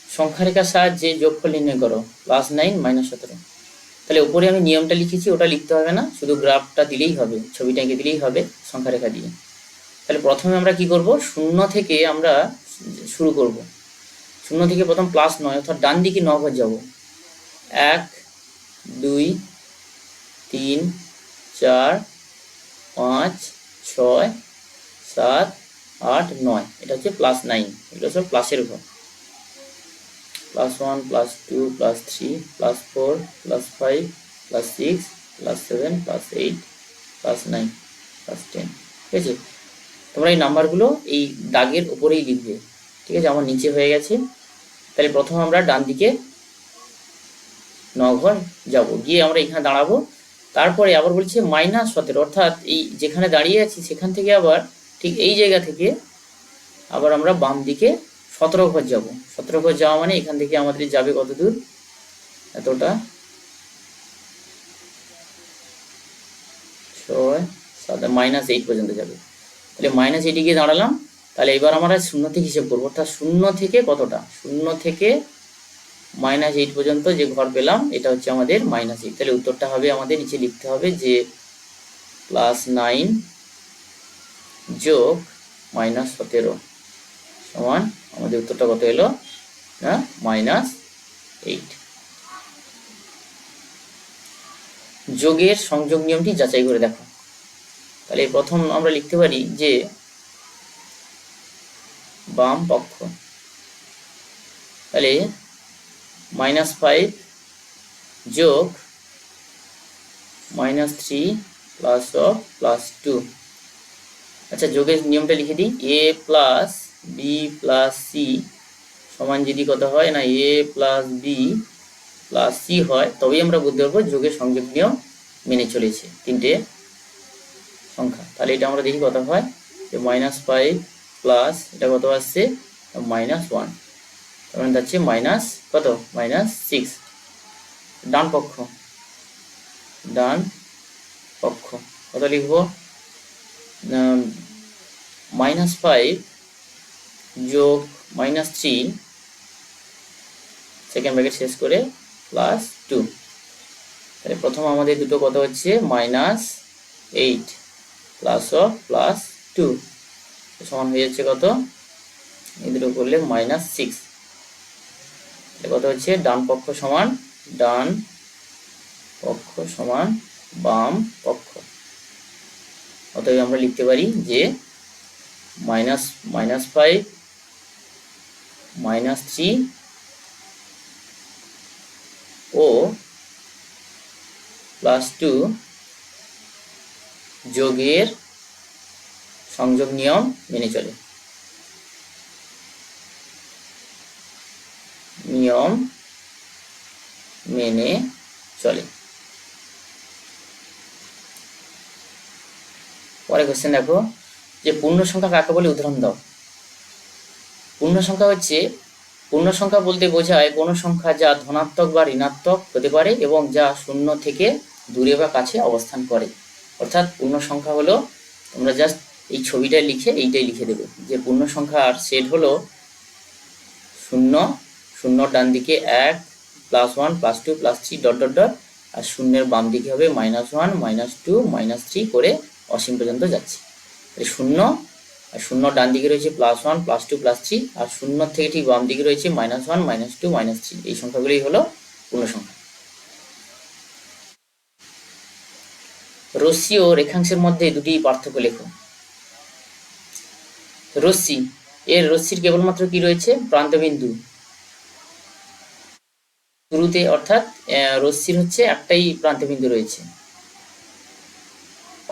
সংখ্যা রেখার সাহায্যে যোগফল নির্ণয় করো, +9 -17। তাহলে উপরে আমি নিয়মটা লিখেছি, ওটা লিখতে হবে না, শুধু গ্রাফটা দিলেই হবে, ছবিটা এঁকে দিলেই হবে সংখ্যা রেখা দিয়ে। তাহলে প্রথমে আমরা কি করব, 0 থেকে আমরা শুরু করব। 0 থেকে প্রথম +9, অর্থাৎ ডান দিকে 9 ঘর যাব। 1 2 3 4 5 6 7 8 9, এটা হচ্ছে +9, এগুলো সব প্লাসের ঘর। +1 +2 +3 +4 +5 +6 +7 +8 +9 +10। ঠিক আছে, তোমরা এই নাম্বারগুলো এই দাগের উপরেই লিখবে। ঠিক আছে, আমার নিচে হয়ে গেছে। তাহলে প্রথম আমরা ডান দিকে 9 ঘর যাব, গিয়ে আমরা এখানে দাঁড়াবো। তারপরে আবার বলছে -17, অর্থাৎ এই যেখানে দাঁড়িয়ে আছি সেখান থেকে আবার ঠিক এই জায়গা থেকে আবার আমরা বাম দিকে 17 ঘর যাব। 17 ঘর যাওয়া মানে এখান থেকে আমাদের যাবে কত দূর, এতটা, 6 7 -8 পর্যন্ত যাবে। তাহলে -8 গিয়ে দাঁড়ালাম। তাহলে এবার আমরা 0 থেকে হিসেব করবো, অর্থাৎ 0 থেকে কতটা, 0 থেকে -8 পর্যন্ত যে ঘর পেলাম এটা হচ্ছে আমাদের -8। তাহলে উত্তরটা হবে আমাদের, নিচে লিখতে হবে যে +9 যোগ -17 সমান, আমাদের উত্তরটা কত এলো না, -8। যোগের সংযোগ নিয়মটি যাচাই করে দেখো। তাহলে প্রথম আমরা লিখতে পারি যে বাম পক্ষ, তাহলে -5 যোগ -3 +2। আচ্ছা, যোগের নিয়মটা লিখে দিই, a + b + c সমান যদি কত হয় না, a + b + c হয়, তবেই আমরা বলতে পারবো যোগের সংযোগ নিয়ম মেনে চলেছে তিনটে সংখ্যা। তাহলে এটা আমরা দেখি কত হয়, যে -5 প্লাস এটা কত আসছে, -1, তার মানে যাচ্ছে মাইনাস কত, -6। ডান পক্ষ, ডান পক্ষ কত লিখবো, -5 যোগ -3 সেকেন্ড ব্র্যাকেট শেষ করে +2। তাহলে প্রথম আমাদের দুটো কত হচ্ছে, -8 +2 সমান হয়ে যাচ্ছে কত, এই দুটো করলে -6। কত হচ্ছে, ডান পক্ষ সমান ডান পক্ষ সমান বাম পক্ষ। অতএব আমরা লিখতে পারি যে -5 -3 ও +2 যোগের সংযোগ নিয়ম মেনে চলে, নিয়ম মেনে চলে। পরে কোশ্চেন দেখো, যে পূর্ণ সংখ্যা কাকে বলে, উদাহরণ দাও। পূর্ণ সংখ্যা হচ্ছে, পূর্ণ সংখ্যা বলতে বোঝায় কোনো সংখ্যা যা ধনাত্মক বা ঋণাত্মক হতে পারে এবং যা 0 থেকে দূরে বা কাছে অবস্থান করে। অর্থাৎ পূর্ণ সংখ্যা হলো, তোমরা জাস্ট এই ছবিটা লিখে এইটাই লিখে দেবে যে পূর্ণ সংখ্যার সেট হলো 0, 0 ডান দিকে 1 +1 +2 +3 ... আর শূন্যের বাম দিকে হবে -1 -2 -3 করে অসীম পর্যন্ত যাচ্ছে। 0 আর 0 ডান দিকে রয়েছে +1 +2 +3, আর 0 থেকে ঠিক বাম দিকে রয়েছে -1 -2 -3। এই সংখ্যাগুলোই হলো পূর্ণ সংখ্যা। রশ্মি ও রেখাংশের মধ্যে দুটি পার্থক্য লেখো। রশ্মি, এর রশ্মির কেবলমাত্র কি রয়েছে, প্রান্তবিন্দু শুরুতে, অর্থাৎ রশ্মির হচ্ছে একটাই প্রান্তবিন্দু রয়েছে,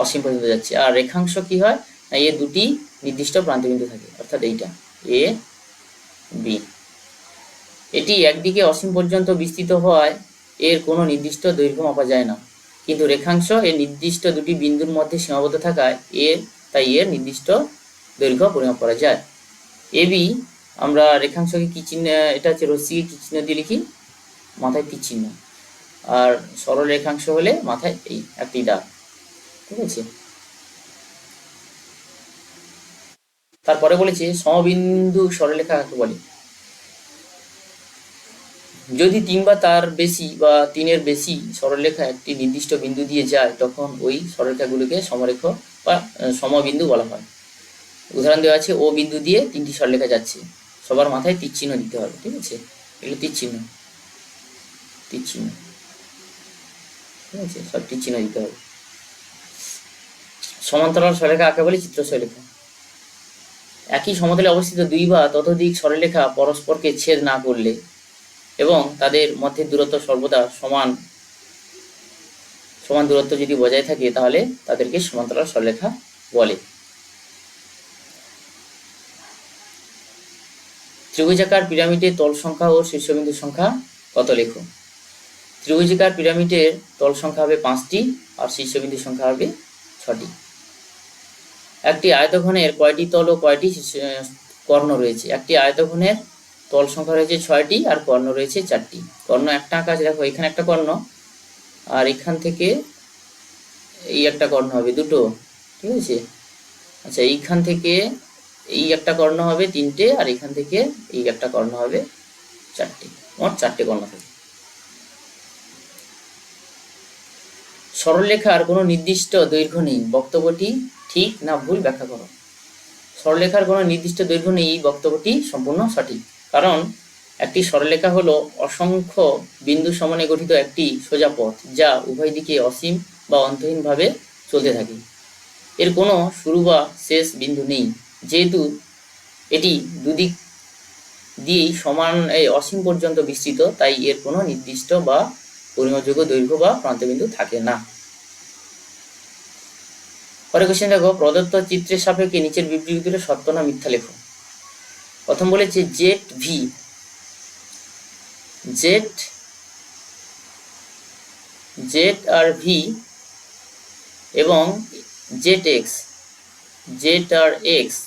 অসীম পর্যন্ত যাচ্ছে। আর রেখাংশ কি হয় না, এর দুটি নির্দিষ্ট প্রান্তবিন্দু থাকে, অর্থাৎ এইটা এ বি। এটি একদিকে অসীম পর্যন্ত বিস্তৃত হওয়ায় এর কোনো নির্দিষ্ট দৈর্ঘ্য মাপা যায় না, কিন্তু রেখাংশ এর নির্দিষ্ট দুটি বিন্দুর মধ্যে সীমাবদ্ধ থাকায় তাই এর নির্দিষ্ট দৈর্ঘ্য পরিমাপ করা যায়। এ বি, আমরা রেখাংশকে কি চিহ্ন, এটা হচ্ছে রশ্মিকে কি চিহ্ন দিয়ে লিখি, মাথায় তীর চিহ্ন, আর সরল রেখাংশ হলে মাথায় এই একটি দাগ। ঠিক আছে, তারপরে বলেছে সমবিন্দু সরলরেখা কাকে বলে। যদি 3 বা তার বেশি বা 3-এর বেশি সরলরেখা একটি নির্দিষ্ট বিন্দু দিয়ে যায় তখন ওই সরলরেখাগুলিকে সমরেখ বা সমবিন্দু বলা হয়। উদাহরণ দেওয়া আছে, ও বিন্দু দিয়ে 3টি সরলরেখা যাচ্ছে, সবার মাথায় তীর চিহ্ন দিতে হবে, ঠিক আছে, এগুলো তীর চিহ্ন, তীর চিহ্ন, ঠিক আছে, সব তীর চিহ্ন দিতে হবে। সমান্তরাল সরলরেখা কাকে বলে? চিত্র সরলরেখা। একই সমতলে অবস্থিত 2 বা ততোধিক সরলরেখা পরস্পরকে ছেদ না করলে এবং তাদের মধ্যে দূরত্ব সর্বদা সমান দূরত্ব যদি বজায় থাকে তাহলে তাদেরকে সমান্তরাল সরলরেখা বলে। ত্রিভুজাকার পিরামিডের তল সংখ্যা ও শীর্ষবিন্দুর সংখ্যা কত লেখো। ত্রিভুজাকার পিরামিডের তল সংখ্যা হবে 5টি আর শীর্ষবিন্দুর সংখ্যা হবে 6টি। একটি আয়তঘনের কয়টি তল ও কয়টি কর্ণ রয়েছে? একটি আয়তঘনের তল সংখ্যা রয়েছে 6টি আর কর্ণ রয়েছে 4টি। কর্ণ একটা আঁকা আছে, দেখো এখানে একটা কর্ণ আর এখান থেকে এই একটা কর্ণ হবে, দুটো, ঠিক আছে। আচ্ছা, এইখান থেকে এই একটা কর্ণ হবে 3টে আর এখান থেকে এই একটা কর্ণ হবে 4টে, মোট 4টে কর্ণ থাকে। সরলরেখার কোনো নির্দিষ্ট দৈর্ঘ্য নেই, বক্তব্যটি ঠিক না ভুল ব্যাখ্যা করো। সরলরেখার কোনো নির্দিষ্ট দৈর্ঘ্য নেই, এই বক্তব্যটি সম্পূর্ণ সঠিক। কারণ একটি সরলরেখা হলো অসংখ্য বিন্দু সমন্বয়ে গঠিত একটি সোজা পথ যা উভয় দিকে অসীম বা অন্তহীনভাবে চলতে থাকে। এর কোনো শুরু বা শেষ বিন্দু নেই। যেহেতু এটি দুদিক দিয়েই সমান অসীম পর্যন্ত বিস্তৃত, তাই এর কোনো নির্দিষ্ট বা পরিমাপযোগ্য দৈর্ঘ্য বা প্রান্তবিন্দু থাকে না। পরে কোশ্চেন দেখো, প্রদত্ত চিত্রের সাপেক্ষে নিচের বিবৃতিগুলো সত্য না মিথ্যা লেখো। প্রথম বলেছে জেড ভি, জেড আর ভি এবং জেড আর এক্স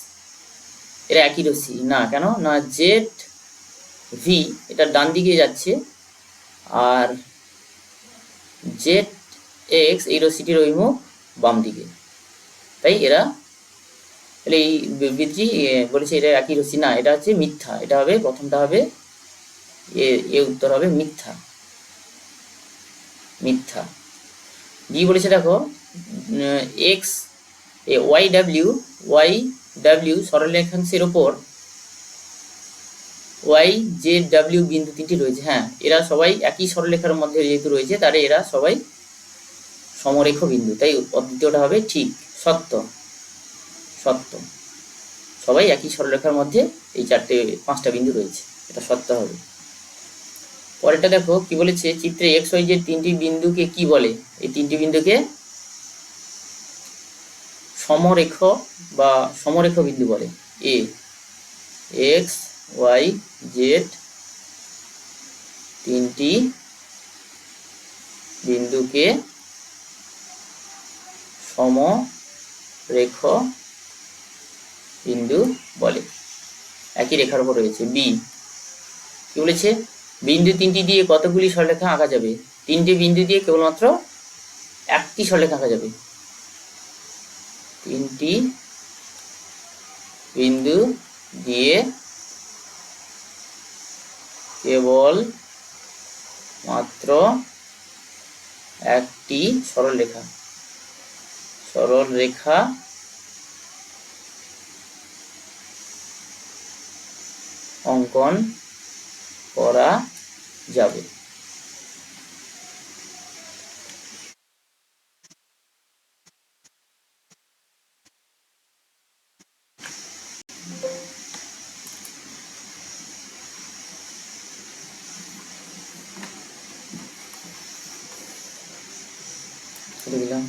এরা একই রশ্মি না। কেন না? জেড ভি এটা ডান দিকে যাচ্ছে আর জেড এক্স এই রশ্মিটির অভিমুখ বাম দিকে, তাই এরা, তাহলে এই বিবৃতি বলেছে এটা একই রশ্মি না, এটা হচ্ছে মিথ্যা। এটা হবে, প্রথমটা হবে এ উত্তর হবে মিথ্যা, মিথ্যা। বি বলেছে দেখো এক্স ওয়াই ডাব্লিউ সরলরেখাংশের ওপর ওয়াই জেড ডাব্লিউ বিন্দু 3টি রয়েছে। হ্যাঁ, এরা সবাই একই সরলরেখার মধ্যে যেহেতু রয়েছে তাহলে এরা সবাই সমরেখ বিন্দু, তাই দ্বিতীয়টা হবে ঠিক, সত্য, সত্য। সবাই একই সরলরেখার মধ্যে এই 5টা বিন্দু রয়েছে, এটা সত্য হবে। পরেরটা দেখো কি বলেছে, চিত্রে এক্স ওয়াই জেড 3টি বিন্দুকে কি বলে? এই 3টি বিন্দুকে সমরেখ বা সমরেখ বিন্দু বলে। এ এক্স ওয়াই জেড 3টি বিন্দুকে সমরেখ বিন্দু বলে, একই রেখার উপর রয়েছে। বি কি বলেছে, বিন্দু 3টি দিয়ে কতগুলি সরলরেখা আঁকা যাবে? 3টি বিন্দু দিয়ে কেবলমাত্র একটি সরলরেখা আঁকা যাবে। 3টি বিন্দু দিয়ে কেবল মাত্র একটি সরলরেখা অঙ্কন করা যাবে। দিলাম।